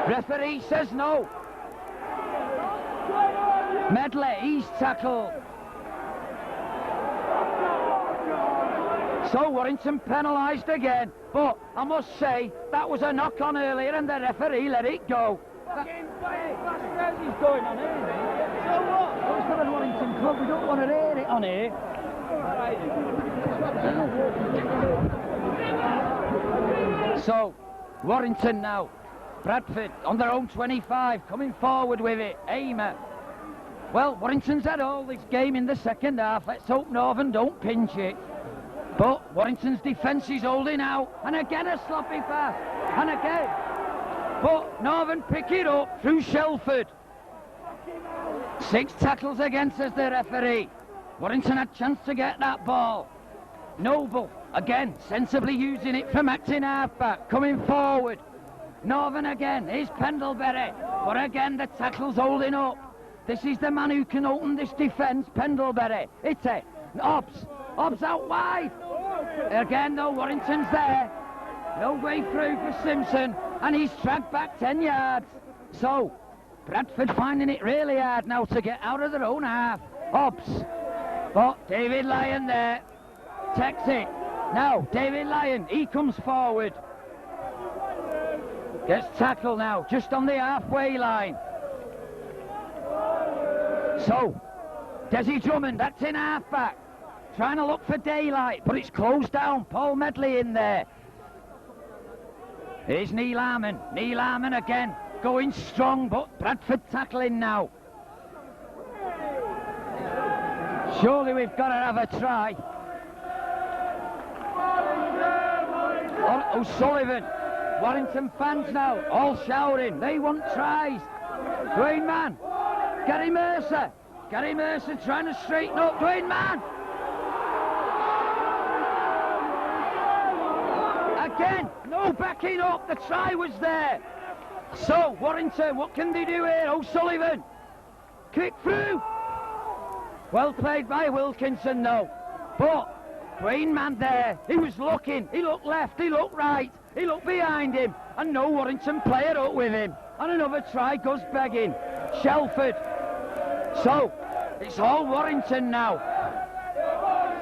[SPEAKER 1] Referee says no. Medley, he's tackled. So Warrington penalised again, but I must say that was a knock on earlier and the referee let it go.
[SPEAKER 2] Fucking he's going on here, mate. So what?
[SPEAKER 1] Well, it's not a Warrington club, we don't want to hear it on here. So Warrington now, Bradford on their own 25, coming forward with it. Aymer. Well, Warrington's had all this game in the second half. Let's hope Northern don't pinch it. But Warrington's defence is holding out, and again a sloppy pass, and again. But Northern pick it up through Shelford. 6 tackles against us, the referee. Warrington had chance to get that ball. Noble, again, sensibly using it from acting half-back, coming forward. Northern again, here's Pendlebury, but again the tackle's holding up. This is the man who can open this defence, Pendlebury. It's it. Hobbs out wide. Again though, Warrington's there. No way through for Simpson, and he's dragged back 10 yards. So, Bradford finding it really hard now to get out of their own half. Hobbs, but David Lyon there, takes it. Now, David Lyon, he comes forward. Gets tackled now, just on the halfway line. So, Desi Drummond, that's in half-back. Trying to look for daylight, but it's closed down. Paul Medley in there. Here's Neil Harmon. Neil Harmon again, going strong, but Bradford tackling now. Surely we've got to have a try. O'Sullivan. Warrington fans now, all shouting. They want tries. Dwayne Mann. Gary Mercer. Gary Mercer trying to straighten up. Dwayne Mann. Again, no backing up. The try was there. So, Warrington, what can they do here? O'Sullivan. Kick through. Well played by Wilkinson, though. But Dwayne Mann there, he was looking. He looked left, he looked right. He looked behind him, and no Warrington player up with him. And another try goes begging. Shelford. So, it's all Warrington now.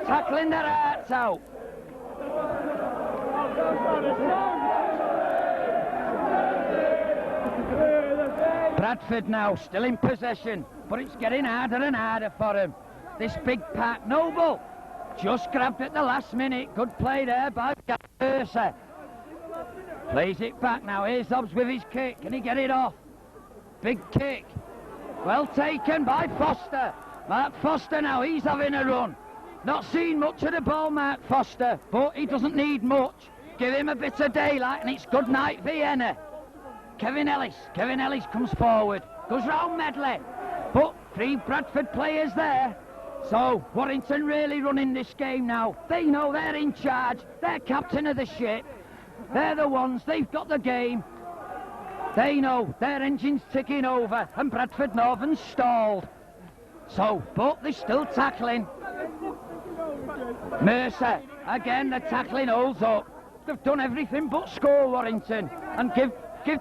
[SPEAKER 1] Tackling their hearts out. Bradford now, still in possession, but it's getting harder and harder for him. This big pack, Noble, just grabbed at the last minute. Good play there by Mercer. Plays it back now. Here's Hobbs with his kick. Can he get it off? Big kick. Well taken by Foster. Mark Foster now, he's having a run. Not seen much of the ball, Mark Foster, but he doesn't need much. Give him a bit of daylight and it's good night Vienna. Kevin Ellis comes forward. Goes round Medley. But 3 Bradford players there. So, Warrington really running this game now. They know they're in charge. They're captain of the ship. They're the ones, they've got the game. They know their engine's ticking over and Bradford Northern's stalled. So, but they're still tackling. Mercer, again the tackling holds up. They've done everything but score, Warrington. And give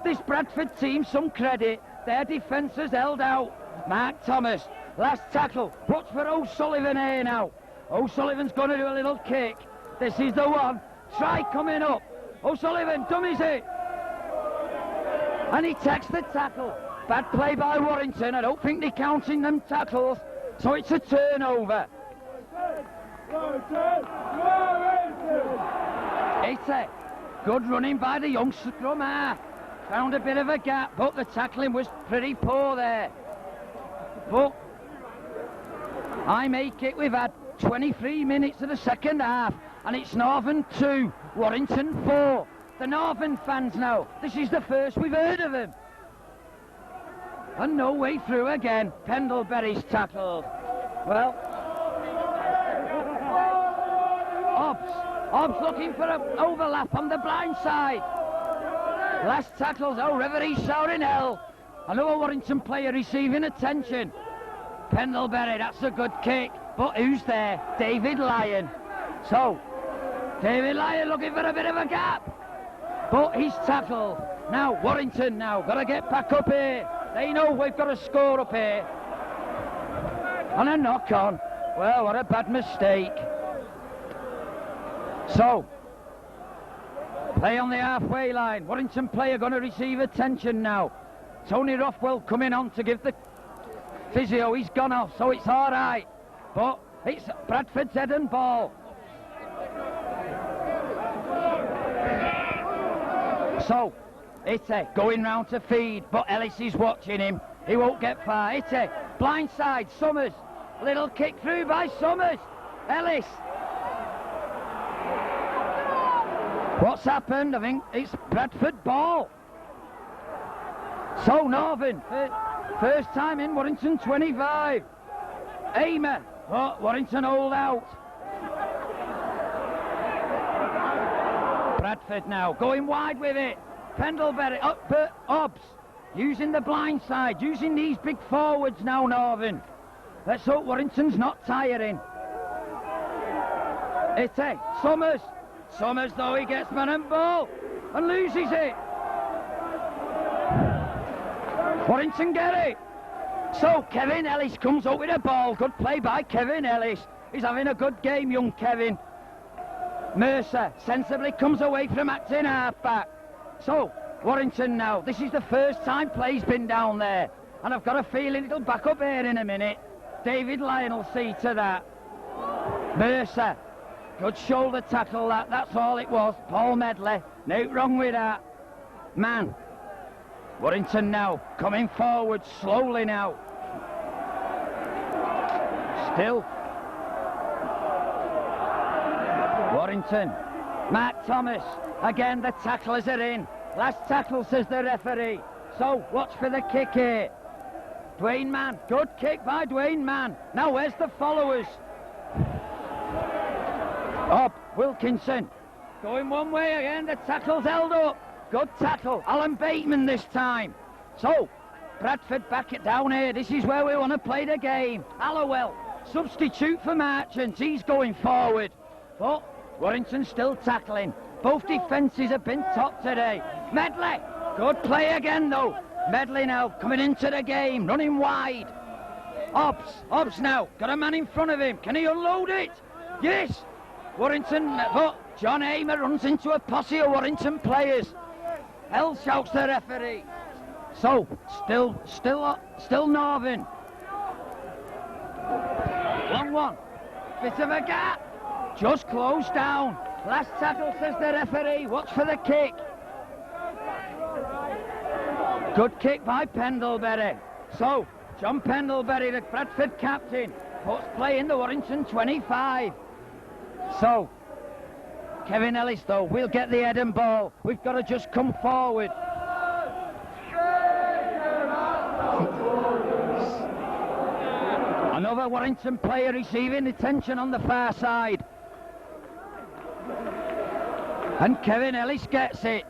[SPEAKER 1] this Bradford team some credit. Their defence has held out. Mark Thomas, last tackle. Watch for O'Sullivan here now. O'Sullivan's going to do a little kick. This is the one. Try coming up. O'Sullivan dummies it. And he takes the tackle. Bad play by Warrington. I don't think they're counting them tackles. So it's a turnover. It's a good running by the young scrum half. Found a bit of a gap, but the tackling was pretty poor there. But I make it, we've had 23 minutes of the second half, and it's Northern 2, Warrington 4. The Northern fans now, this is the first we've heard of them. And no way through again. Pendlebury's tackled. Well, Hobbs looking for an overlap on the blind side. Last tackles, oh, referee shouting hell. Another Warrington player receiving attention. Pendlebury, that's a good kick. But who's there? David Lyon. So, David Lyon looking for a bit of a gap. But he's tackled. Now, Warrington now, got to get back up here. They know we've got to score up here. And a knock on. Well, what a bad mistake. So, play on the halfway line. Warrington player going to receive attention now. Tony Rothwell coming on to give the physio. He's gone off, so it's all right. But it's Bradford's head and ball. So, it's going round to feed, but Ellis is watching him. He won't get far. It's blindside, Summers. Little kick through by Summers. Ellis. What's happened? I think it's Bradford ball. So Northern, First time in Warrington 25. Aimer. Oh, Warrington hold out. Bradford now going wide with it. Pendlebury up, Hobbs using the blind side, using these big forwards now, Northern. Let's hope Warrington's not tiring. Ite, Summers. Summers though, he gets man and ball and loses it. Warrington get it. So Kevin Ellis comes up with a ball. Good play by Kevin Ellis. He's having a good game, young Kevin. Mercer sensibly comes away from acting half-back. So Warrington now, this is the first time play's been down there, and I've got a feeling it'll back up here in a minute. David Lyon will see to that. Mercer, good shoulder tackle that's all it was. Paul Medley, no wrong with that. Man, Warrington now, coming forward slowly now. Still. Warrington, Mark Thomas, again the tacklers are in. Last tackle, says the referee. So, watch for the kick here. Dwayne Mann, good kick by Dwayne Mann. Now, where's the followers? Up, Wilkinson, going one way again, the tackle's held up. Good tackle, Alan Bateman this time. So, Bradford back it down here. This is where we want to play the game. Allowell, substitute for Marchant, he's going forward. But Warrington still tackling. Both defences have been top today. Medley, good play again though. Medley now coming into the game, running wide. Hobbs now, got a man in front of him. Can he unload it? Yes. Warrington, but John Aimer runs into a posse of Warrington players. Hell, shouts the referee. So, still Northern. Long one. Bit of a gap. Just closed down. Last tackle, says the referee. Watch for the kick. Good kick by Pendlebury. So, John Pendlebury, the Bradford captain, puts play in the Warrington 25. So, Kevin Ellis though, we'll get the head and ball. We've got to just come forward. Another Warrington player receiving attention on the far side. And Kevin Ellis gets it.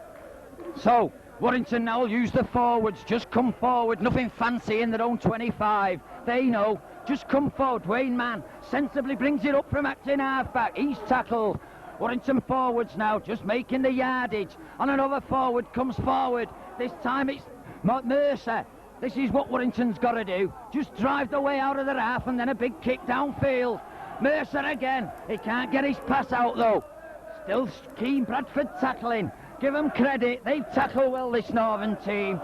[SPEAKER 1] So, Warrington now will use the forwards. Just come forward, nothing fancy in their own 25. They know, just come forward. Dwayne Mann sensibly brings it up from acting half-back. He's tackled. Warrington forwards now, just making the yardage. And another forward comes forward. This time it's Mercer. This is what Warrington's got to do. Just drive the way out of their half and then a big kick downfield. Mercer again. He can't get his pass out though. Still keen Bradford tackling. Give them credit. They've tackled well, this Northern team.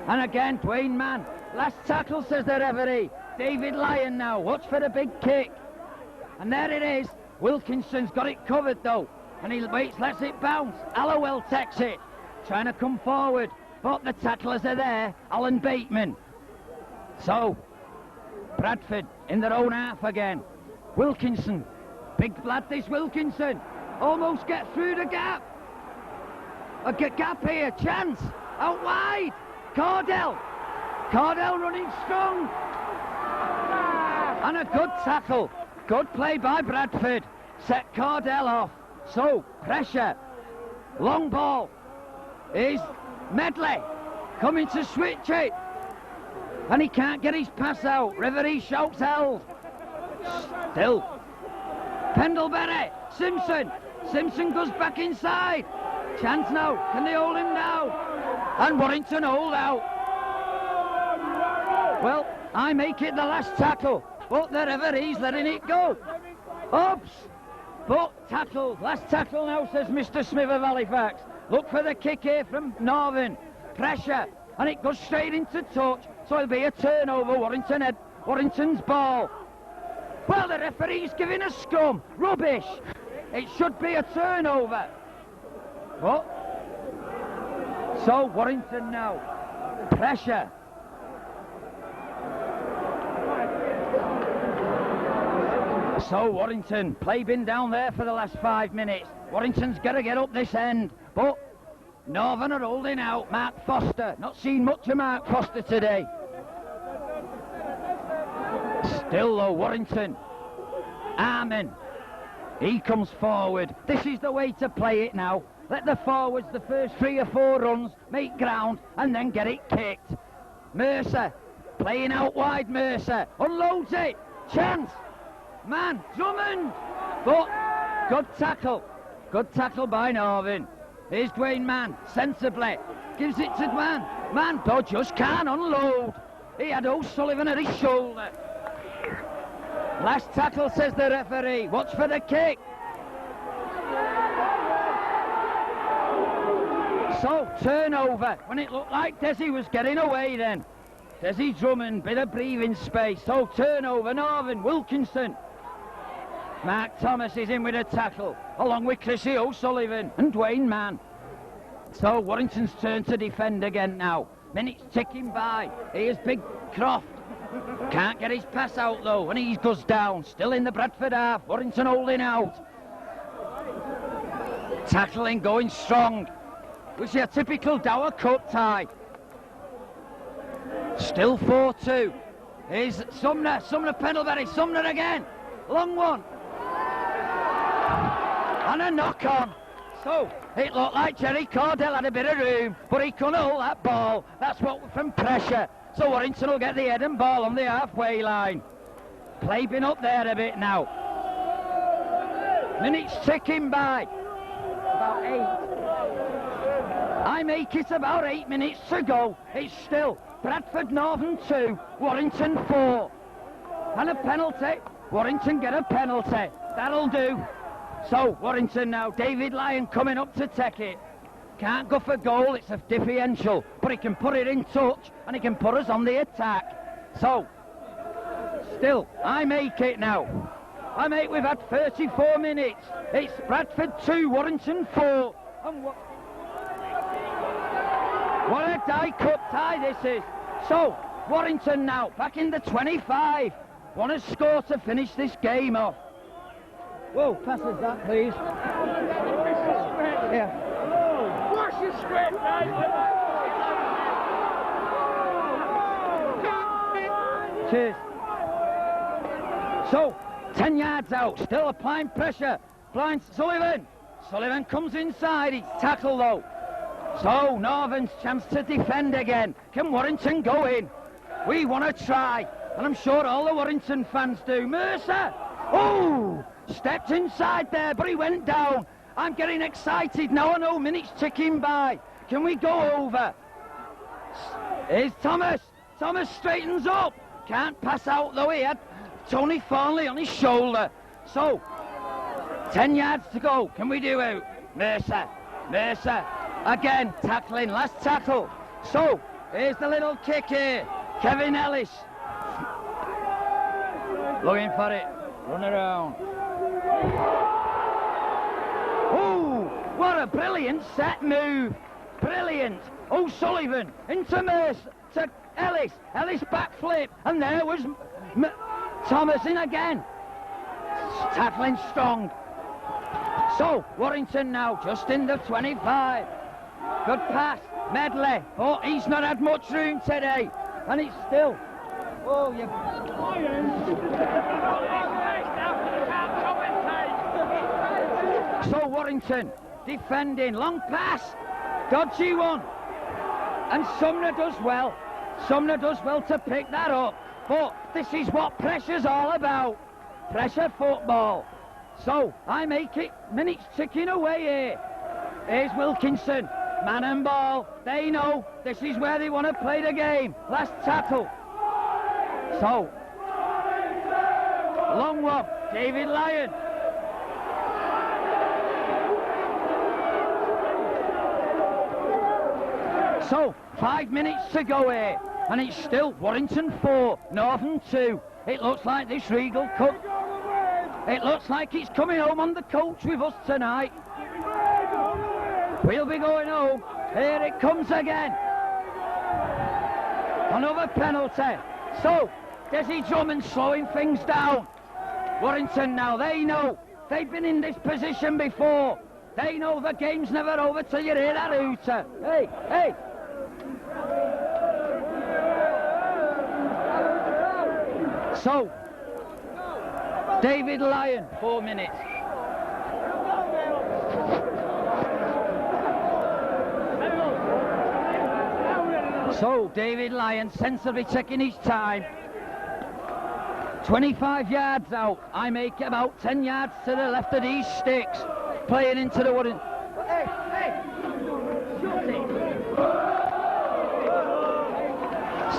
[SPEAKER 1] And again, Dwayne Mann. Last tackle, says the referee. David Lyon now. Watch for the big kick. And there it is. Wilkinson's got it covered though. And he waits, lets it bounce. Allowell takes it. Trying to come forward. But the tacklers are there. Alan Bateman. So, Bradford in their own half again. Wilkinson. Big lad, this Wilkinson. Almost get through the gap. A gap here. Chance. Out wide. Cordell running strong. And a good tackle. Good play by Bradford. Set Cordell off. So, pressure. Long ball. Is Medley coming to switch it. And he can't get his pass out. Referee shouts held. Still. Pendlebury. Simpson goes back inside. Chance now. Can they hold him now? And Warrington hold out. Well, I make it the last tackle. But the referee's letting it go. Hobbs. But tackle. Last tackle now, says Mr. Smith of Halifax. Look for the kick here from Northern. Pressure. And it goes straight into touch. So it'll be a turnover. Warrington's ball. Well, the referee's giving a scum. Rubbish. It should be a turnover. What? So Warrington now. Pressure. So Warrington, play been down there for the last 5 minutes. Warrington's got to get up this end. But Northern are holding out. Mark Foster. Not seen much of Mark Foster today. Still though, Warrington. Armin. He comes forward. This is the way to play it now. Let the forwards, the first 3 or 4 runs, make ground and then get it kicked. Mercer, playing out wide, Mercer. Unloads it. Chance. Man, Drummond. But good tackle. Good tackle by Norvin. Here's Dwayne Mann, sensibly. Gives it to Mann. Mann, but just can't unload. He had O'Sullivan at his shoulder. Last tackle, says the referee. Watch for the kick. So, turnover. When it looked like Desi was getting away then. Desi Drummond, bit of breathing space. So, turnover. Norvin, Wilkinson. Mark Thomas is in with a tackle, along with Chrissy O'Sullivan and Dwayne Mann. So, Warrington's turn to defend again now. Minutes ticking by. Here's Big Croft. Can't get his pass out though, and he goes down. Still in the Bradford half. Warrington holding out. Tackling, going strong. We see a typical Dower Cup tie. Still 4-2. Here's Sumner. Sumner Pendlebury. Sumner again. Long one. And a knock on. So, it looked like Jerry Cordell had a bit of room, but he couldn't hold that ball. That's what from pressure. So Warrington will get the head and ball on the halfway line. Play been up there a bit now. Minutes ticking by. About 8. I make it about 8 minutes to go. It's still Bradford Northern 2, Warrington 4. And a penalty. Warrington get a penalty. That'll do. So Warrington now, David Lyon coming up to take it. Can't go for goal, it's a differential, but he can put it in touch and he can put us on the attack. So, still, I make it now. I make, we've had 34 minutes. It's Bradford 2, Warrington 4. And what a die cup tie this is. So, Warrington now, back in the 25. Want to score to finish this game off. Whoa, pass us that, please. Yeah. Cheers. So, 10 yards out, still applying pressure. Blind Sullivan. Sullivan comes inside, he's tackled though. So, Northern's chance to defend again. Can Warrington go in? We want to try, and I'm sure all the Warrington fans do. Mercer! Oh! Stepped inside there, but he went down. I'm getting excited now. I know minutes ticking by. Can we go over? Here's Thomas. Thomas straightens up. Can't pass out though. He had Tony Thornley on his shoulder. So, 10 yards to go. Can we do it? Mercer. Mercer. Again, tackling. Last tackle. So, here's the little kick here. Kevin Ellis. Looking for it. Run around. Oh, what a brilliant set move. Brilliant. O'Sullivan into Mercer to Ellis. Ellis backflip. And there was Thomas in again. Tackling strong. So, Warrington now just in the 25. Good pass. Medley. Oh, he's not had much room today. And it's still. Oh, you. So Warrington defending, long pass, dodgy one, and Sumner does well. Sumner does well to pick that up, but this is what pressure's all about. Pressure football. So I make it, minutes ticking away here. Here's Wilkinson, man and ball. They know this is where they want to play the game. Last tackle. So, long one, David Lyon. So, 5 minutes to go here, and it's still Warrington 4, Northern 2. It looks like this Regal Cup, it looks like it's coming home on the coach with us tonight. We'll be going home. Here it comes again. Another penalty. So, Desi Drummond slowing things down. Warrington now, they know. They've been in this position before. They know the game's never over till you hear that hooter. Hey, hey. So, David Lyon, 4 minutes. So, David Lyon sensibly taking his time. 25 yards out. I make about 10 yards to the left of these sticks. Playing into the wooden. Hey, hey! Shut it!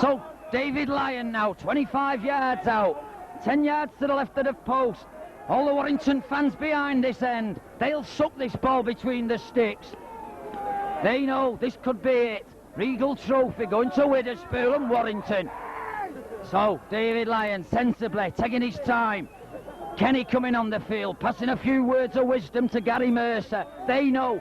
[SPEAKER 1] So, David Lyon now, 25 yards out. 10 yards to the left of the post. All the Warrington fans behind this end. They'll suck this ball between the sticks. They know this could be it. Regal trophy going to Witherspoon and Warrington. So, David Lyon sensibly taking his time. Kenny coming on the field, passing a few words of wisdom to Gary Mercer. They know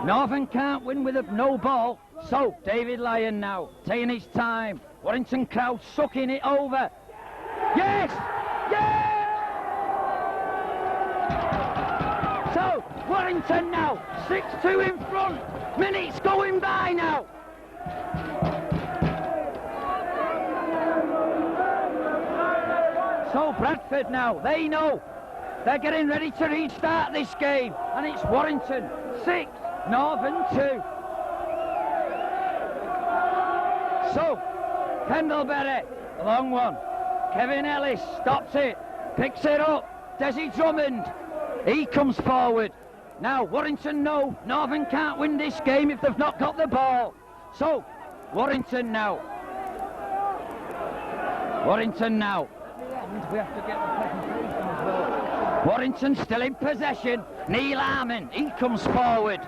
[SPEAKER 1] Northern can't win with no ball. So, David Lyon now taking his time. Warrington crowd sucking it over. Yes! Yes! So, Warrington now, 6-2 in front. Minutes going by now. So Bradford now, they know. They're getting ready to restart this game. And it's Warrington 6, Northern 2. So, Pendlebury, long one. Kevin Ellis stops it, picks it up. Desi Drummond, he comes forward. Now, Warrington know Northern can't win this game if they've not got the ball. So, Warrington now. Warrington now. We have to get the presentation as well. Warrington still in possession. Neil Harmon, he comes forward.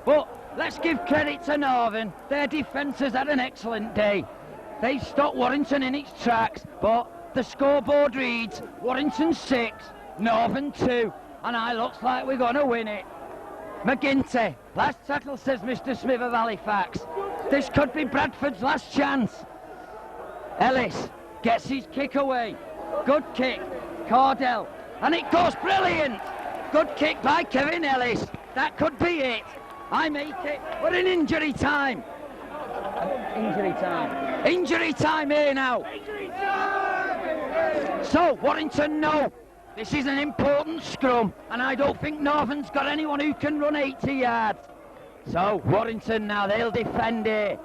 [SPEAKER 1] But let's give credit to Northern. Their defence has had an excellent day. They stopped Warrington in its tracks, but the scoreboard reads Warrington 6, Northern 2, and it looks like we're going to win it. McGinty, last tackle, says Mr. Smith of Halifax. This could be Bradford's last chance. Ellis gets his kick away. Good kick, Cordell, and it goes brilliant. Good kick by Kevin Ellis. That could be it. I make it. We're in injury time. Injury time. Injury time here now. So, Warrington know this is an important scrum, and I don't think Northern's got anyone who can run 80 yards. So, Warrington now, they'll defend here.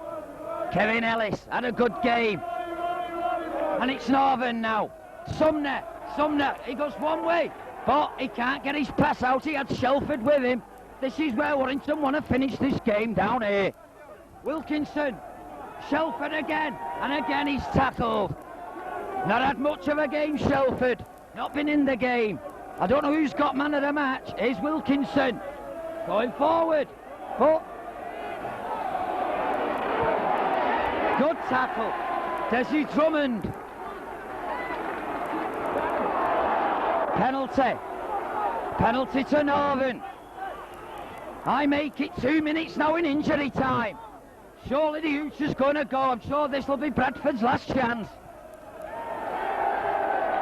[SPEAKER 1] Kevin Ellis had a good game. And it's Northern now. Sumner, he goes one way, but he can't get his pass out. He had Shelford with him. This is where Warrington want to finish this game down here. Wilkinson, Shelford again, and again he's tackled. Not had much of a game, Shelford. Not been in the game. I don't know who's got man of the match. Here's Wilkinson going forward, but good tackle. Desi Drummond. Penalty to Northern. I make it 2 minutes now in injury time. Surely the Hoocher's going to go. I'm sure this will be Bradford's last chance.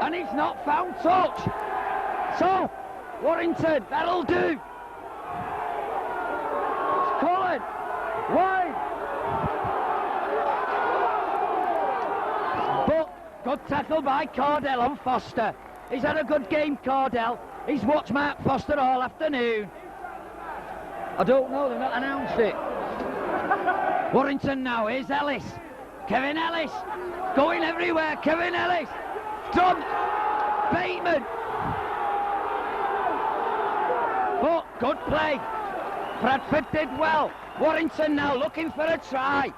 [SPEAKER 1] And he's not found touch. So, Warrington, that'll do. It's Cullen. Wide. But good tackle by Cordell on Foster. He's had a good game, Cordell. He's watched Mark Foster all afternoon. I don't know, they've not announced it. Warrington now, here's Ellis. Kevin Ellis, going everywhere, Kevin Ellis. Drum, Bateman. But good play. Bradford did well. Warrington now looking for a try.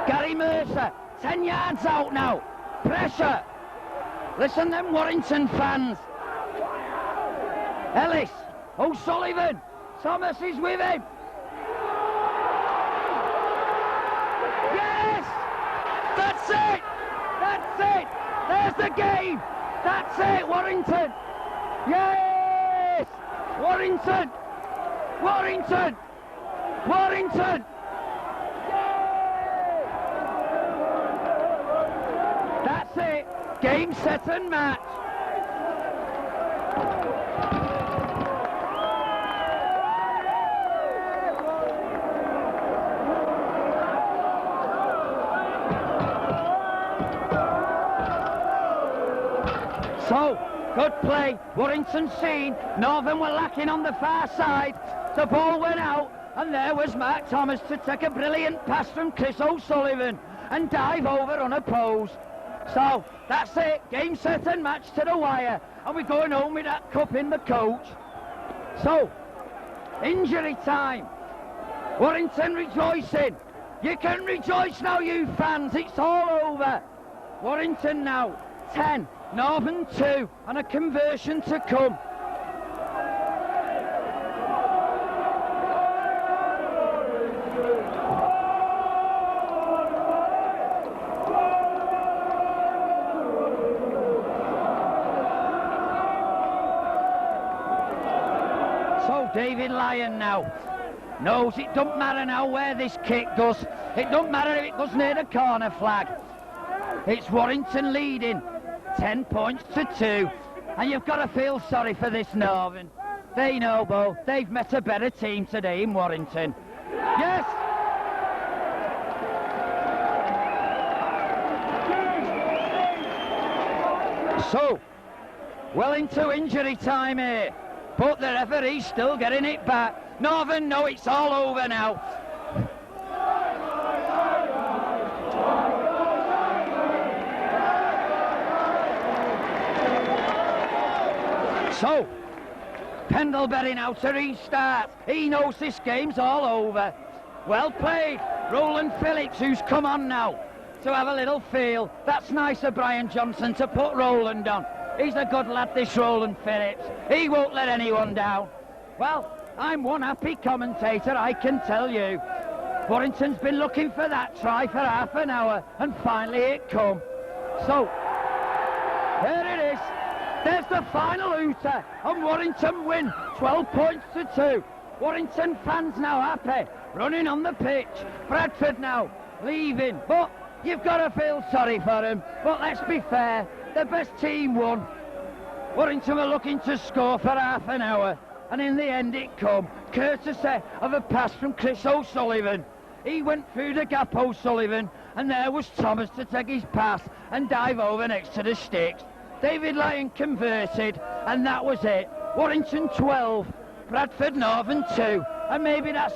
[SPEAKER 1] Gary Mercer, 10 yards out now. Pressure. Listen them Warrington fans. Ellis, O'Sullivan, Thomas is with him. Yes! That's it! That's it! There's the game! That's it, Warrington! Yes! Warrington! Warrington! Warrington! That's it! Game, set and match! So, good play. Warrington seen. Northern were lacking on the far side. The ball went out, and there was Mark Thomas to take a brilliant pass from Chris O'Sullivan and dive over unopposed. So, that's it. Game, set and match to the wire. And we're going home with that cup in the coach. So, injury time. Warrington rejoicing. You can rejoice now, you fans. It's all over. Warrington now 10, Northern 2, and a conversion to come. So David Lyon now knows it don't matter now where this kick goes. It don't matter if it goes near the corner flag. It's Warrington leading 10 points to 2, and you've got to feel sorry for this Northern. They know, Bo, they've met a better team today in Warrington. Yes! So, well into injury time here, but the referee's still getting it back. Northern know it's all over now. So, Pendlebury now to restart. He knows this game's all over. Well played. Roland Phillips, who's come on now to have a little feel. That's nice of Brian Johnson to put Roland on. He's a good lad, this Roland Phillips. He won't let anyone down. Well, I'm one happy commentator, I can tell you. Warrington's been looking for that try for half an hour, and finally it come. So, there it is. There's the final hooter, and Warrington win 12 points to 2. Warrington fans now happy, running on the pitch. Bradford now leaving, but you've got to feel sorry for them. But let's be fair, the best team won. Warrington were looking to score for half an hour, and in the end it come, courtesy of a pass from Chris O'Sullivan. He went through the gap, O'Sullivan, and there was Thomas to take his pass and dive over next to the sticks. David Lyon converted, and that was it. Warrington 12, Bradford Northern 2, and maybe that's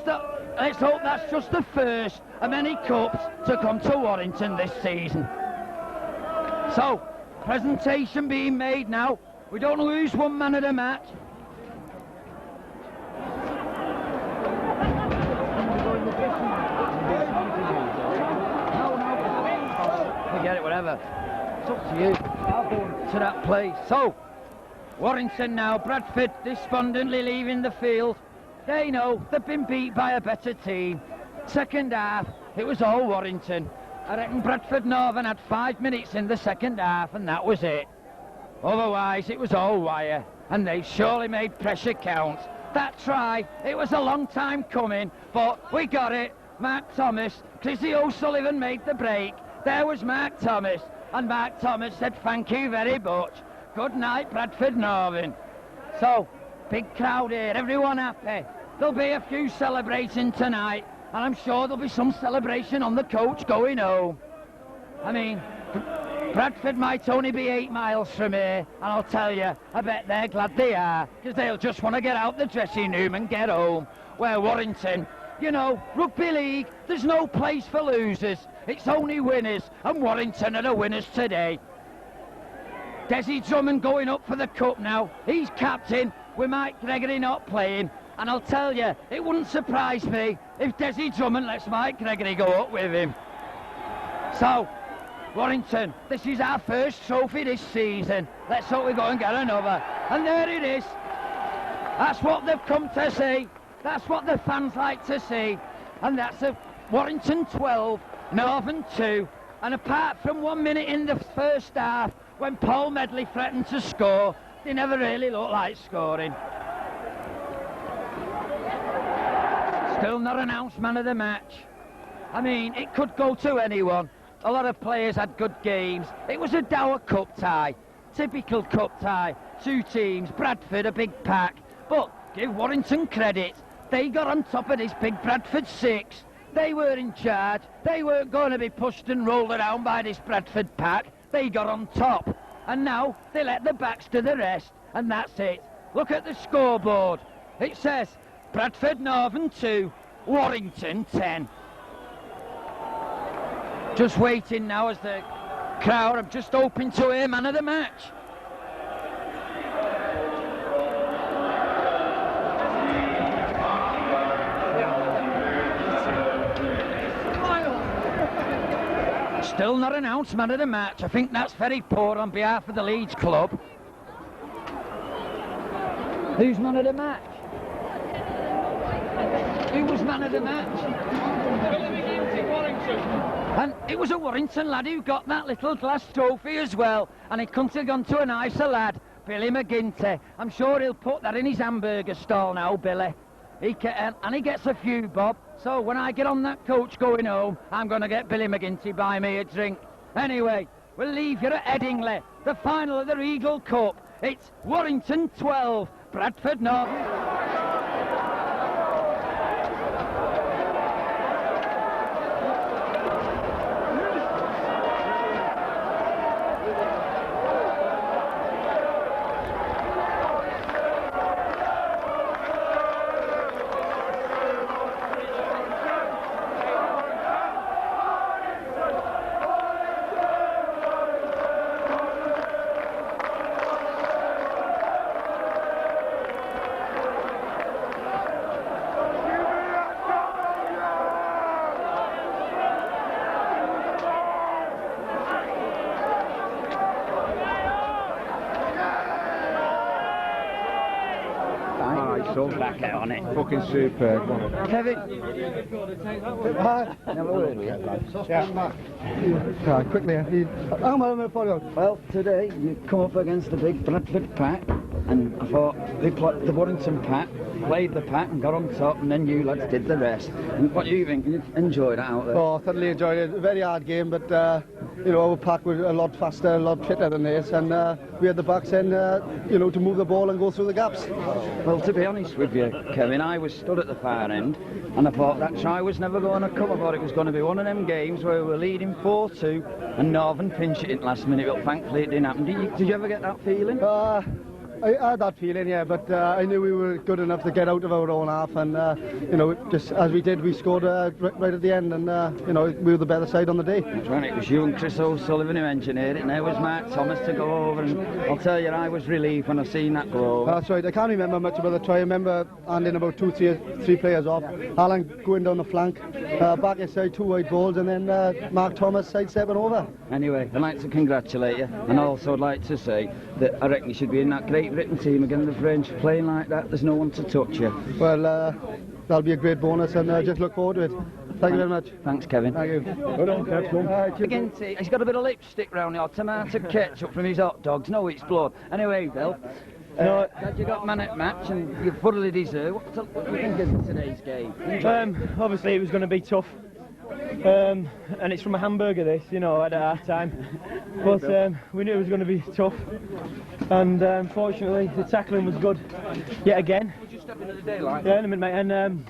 [SPEAKER 1] let's hope that's just the first of many cups to come to Warrington this season. So, presentation being made now. We don't lose one man of the match. Forget it, whatever. It's up to you. I'll go to that place. So, Warrington now, Bradford despondently leaving the field. They know they've been beat by a better team. Second half, it was all Warrington. I reckon Bradford Northern had 5 minutes in the second half, and that was it. Otherwise, it was all wire, and they surely made pressure count. That try, it was a long time coming, but we got it. Mark Thomas, Chrissy O'Sullivan made the break. There was Mark Thomas, and Mark Thomas said thank you very much. Good night, Bradford Northern. So, big crowd here, everyone happy. There'll be a few celebrating tonight, and I'm sure there'll be some celebration on the coach going home. I mean, Bradford might only be 8 miles from here, and I'll tell you, I bet they're glad they are, because they'll just want to get out the dressing room and get home. Where Warrington, you know, rugby league, there's no place for losers. It's only winners, and Warrington are the winners today. Desi Drummond going up for the cup now. He's captain, with Mike Gregory not playing. And I'll tell you, it wouldn't surprise me if Desi Drummond lets Mike Gregory go up with him. So, Warrington, this is our first trophy this season. Let's hope we go and get another. And there it is. That's what they've come to see. That's what the fans like to see. And that's a Warrington 12, Northern 2. And apart from 1 minute in the first half, when Paul Medley threatened to score, they never really looked like scoring. Still not announced man of the match. I mean, it could go to anyone. A lot of players had good games. It was a dour cup tie. Typical cup tie. 2 teams, Bradford a big pack. But give Warrington credit. They got on top of this big Bradford 6. They were in charge. They weren't going to be pushed and rolled around by this Bradford pack. They got on top. and now they let the backs to the rest, and that's it. Look at the scoreboard. It says Bradford Northern 2, Warrington 10. Just waiting now as the crowd, I'm just hoping to hear man of the match. Still not announced man of the match. I think that's very poor on behalf of the Leeds club. Who's man of the match? Who was man of the match? And it was a Warrington lad who got that little glass trophy as well, and he couldn't have gone to a nicer lad, Billy McGinty. I'm sure he'll put that in his hamburger stall now, Billy. And he gets a few bob, so when I get on that coach going home, I'm going to get Billy McGinty buy me a drink. Anyway, we'll leave you at Headingley, the final of the Regal Cup. It's Warrington 12, Bradford Northern. Back out on it.
[SPEAKER 3] Fucking superb, wasn't it?
[SPEAKER 1] Kevin.
[SPEAKER 3] Never heard of yeah. Quickly.
[SPEAKER 1] Well, today you come up against the big Bradford pack, and I thought the Warrington pack played the pack and got on top, and then you lads did the rest. And what do you think? You enjoyed it out there?
[SPEAKER 3] Oh, thoroughly enjoyed it. A very hard game, but you know, our pack was a lot faster, a lot fitter than this, and we had the backs in, you know, to move the ball and go through the gaps.
[SPEAKER 1] Well, to be honest with you, Kevin, I was stood at the far end, and I thought that try was never going to come. I thought it was going to be one of them games where we were leading 4-2, and Northern pinched it in last minute, but thankfully it didn't happen. Did you ever get that feeling?
[SPEAKER 3] I had that feeling, yeah, but I knew we were good enough to get out of our own half, and you know, just as we did, we scored right at the end, and you know, we were the better side on the day.
[SPEAKER 1] That's right, it was you and Chris O'Sullivan who engineered it, and there was Mark Thomas to go over, and I'll tell you, I was relieved when I seen that go over.
[SPEAKER 3] That's right, I can't remember much about the try. I remember handing about three players off, Alan going down the flank, back inside, 2 wide balls, and then Mark Thomas sidestepping over.
[SPEAKER 1] Anyway, I'd like to congratulate you, and also I'd like to say that I reckon you should be in that Great Britain team against the French. Playing like that, there's no one to touch you.
[SPEAKER 3] Well, that'll be a great bonus, and just look forward to it. Thank you very much.
[SPEAKER 1] Thanks, Kevin.
[SPEAKER 3] Thank you.
[SPEAKER 1] McGinty, he's got a bit of lipstick round here, tomato ketchup from his hot dogs. No, it's blood. Anyway, Bill, glad you got man at match, and you thoroughly deserve. What do you think of today's game?
[SPEAKER 2] Obviously, it was going to be tough. And it's from a hamburger, this, you know, at half time. But we knew it was going to be tough, and fortunately the tackling was good yet again.
[SPEAKER 1] Would you step into the daylight?
[SPEAKER 2] Yeah, in a minute, mate. And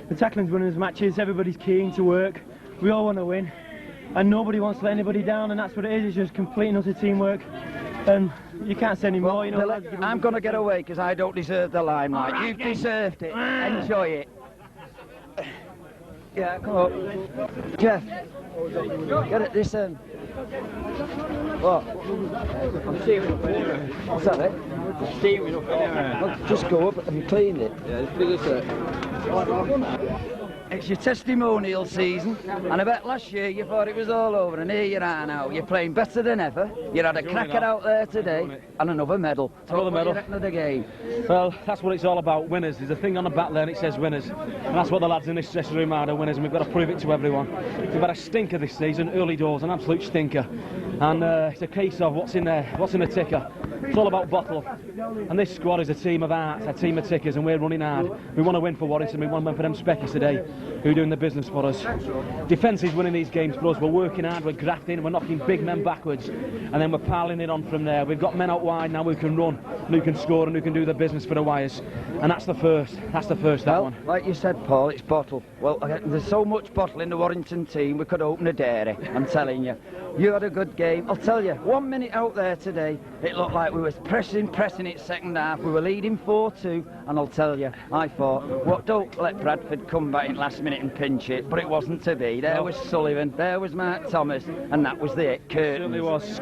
[SPEAKER 2] the tackling's winning his matches. Everybody's keen to work. We all want to win, and nobody wants to let anybody down. And that's what it is. It's just complete and utter teamwork. And you can't say any more. You know.
[SPEAKER 1] I'm going to get away because I don't deserve the limelight. Right, you've deserved it. Enjoy it. Yeah, come on. Jeff, get at this end. What? I'm steaming up anyway. What's that, eh? Steaming up anyway. Well, just go up. Have you cleaned it? Yeah, it's big as that. It's your testimonial season, and I bet last year you thought it was all over, and here you are now. You're playing better than ever. You had a cracker out there today, and another medal.
[SPEAKER 4] Another medal.
[SPEAKER 1] Of the game.
[SPEAKER 4] Well, that's what it's all about, winners. There's a thing on the back there and it says winners. And that's what the lads in this dressing room are, winners, and we've got to prove it to everyone. We've had a stinker this season, early doors, an absolute stinker. And it's a case of what's in there, what's in the ticker. It's all about bottle. And this squad is a team of hearts, a team of tickers, and we're running hard. We want to win for Warrington, we want to win for them speckies today, who are doing the business for us. Defence is winning these games for us. We're working hard, we're grafting, we're knocking big men backwards, and then we're piling it on from there. We've got men out wide now who can run, and who can score, and who can do the business for the wires. And that's the first, that one.
[SPEAKER 1] Like you said, Paul, it's bottle. Well, there's so much bottle in the Warrington team, we could open a dairy, I'm telling you. You had a good game. I'll tell you, 1 minute out there today, it looked like we was pressing it second half. We were leading 4-2, and I'll tell you, I thought, what, don't let Bradford come back in last minute and pinch it, but it wasn't to be. There was Sullivan, there was Mark Thomas, and that was the curtain.
[SPEAKER 4] It certainly was.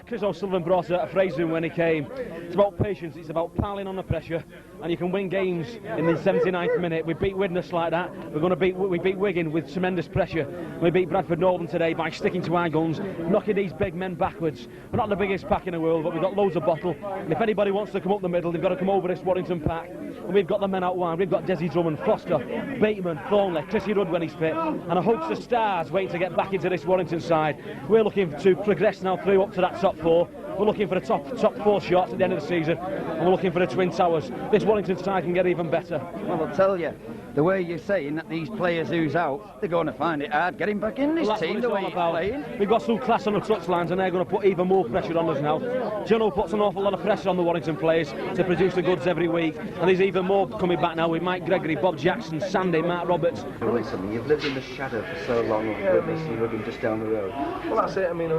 [SPEAKER 4] Chris O'Sullivan brought a phrase in when he came. It's about patience, it's about piling on the pressure, and you can win games in the 79th minute. We beat Widnes like that. We beat Wigan with tremendous pressure. We beat Bradford Northern today by sticking to our guns, knocking these big men backwards. We're not the biggest pack in the world, but we've got loads of bottle, and if anybody wants to come up the middle, they've got to come over this Warrington pack. And we've got the men out wide. We've got Desi Drummond, Foster, Bateman, Thornley, Chrissy Rudd when he's fit, and a host of stars waiting to get back into this Warrington side. We're looking to progress now through up to that top four. We're looking for the top 4 shots at the end of the season, and we're looking for the Twin Towers. This Warrington side can get even better.
[SPEAKER 1] Well, I'll tell you, the way you're saying that these players who's out, they're going to find it hard getting back in this team the way he's playing.
[SPEAKER 4] We've got some class on the touchlines, and they're going to put even more pressure on us now. Jono puts an awful lot of pressure on the Warrington players to produce the goods every week, and there's even more coming back now with Mike Gregory, Bob Jackson, Sandy, Mark Roberts.
[SPEAKER 5] Really something. You've lived in the shadow for so long of Widnes and Wigan just down the road.
[SPEAKER 6] Well, that's it. I mean,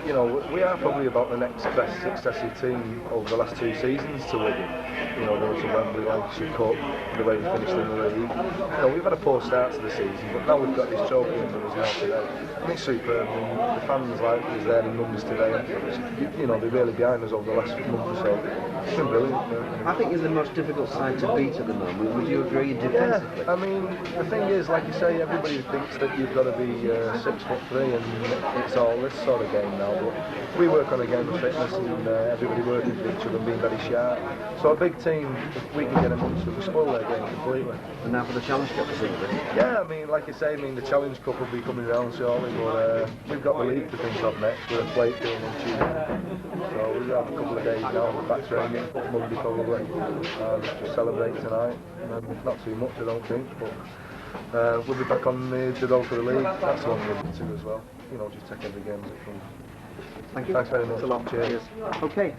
[SPEAKER 6] you know, we are probably about the next best successive team over the last 2 seasons to Wigan. You know, there was the Wembley Lancashire Cup, the way we finished in the league. You know, we've had a poor start to the season, but now we've got this trophy under us now today. And it's superb. I mean, the fans like us there in numbers today. You know, they're really behind us over the last month or so. It's been brilliant.
[SPEAKER 5] I think you're the most difficult side to beat at the moment. Would you agree defensively?
[SPEAKER 6] Yeah, I mean, the thing is, like you say, everybody thinks that you've got to be 6'3" and it's all this sort of game now. But we work on a game of fitness and everybody working for each other and being very sharp. So a big team, if we can get amongst them, we spoil their game completely.
[SPEAKER 5] And now for the Challenge Cup, presumably.
[SPEAKER 6] Yeah, I mean, like you say, the Challenge Cup will be coming around shortly, but we've got the league to think of next. We're a play field on Tuesday. So we'll have a couple of days now, we're back training Monday probably, just celebrate tonight. Not too much, I don't think, but we'll be back on the road for the league. That's the one we're into as well. You know, just take every game as it comes.
[SPEAKER 5] Thank you.
[SPEAKER 6] Thanks very much.
[SPEAKER 5] Thanks a lot.
[SPEAKER 6] Cheers.
[SPEAKER 5] Okay.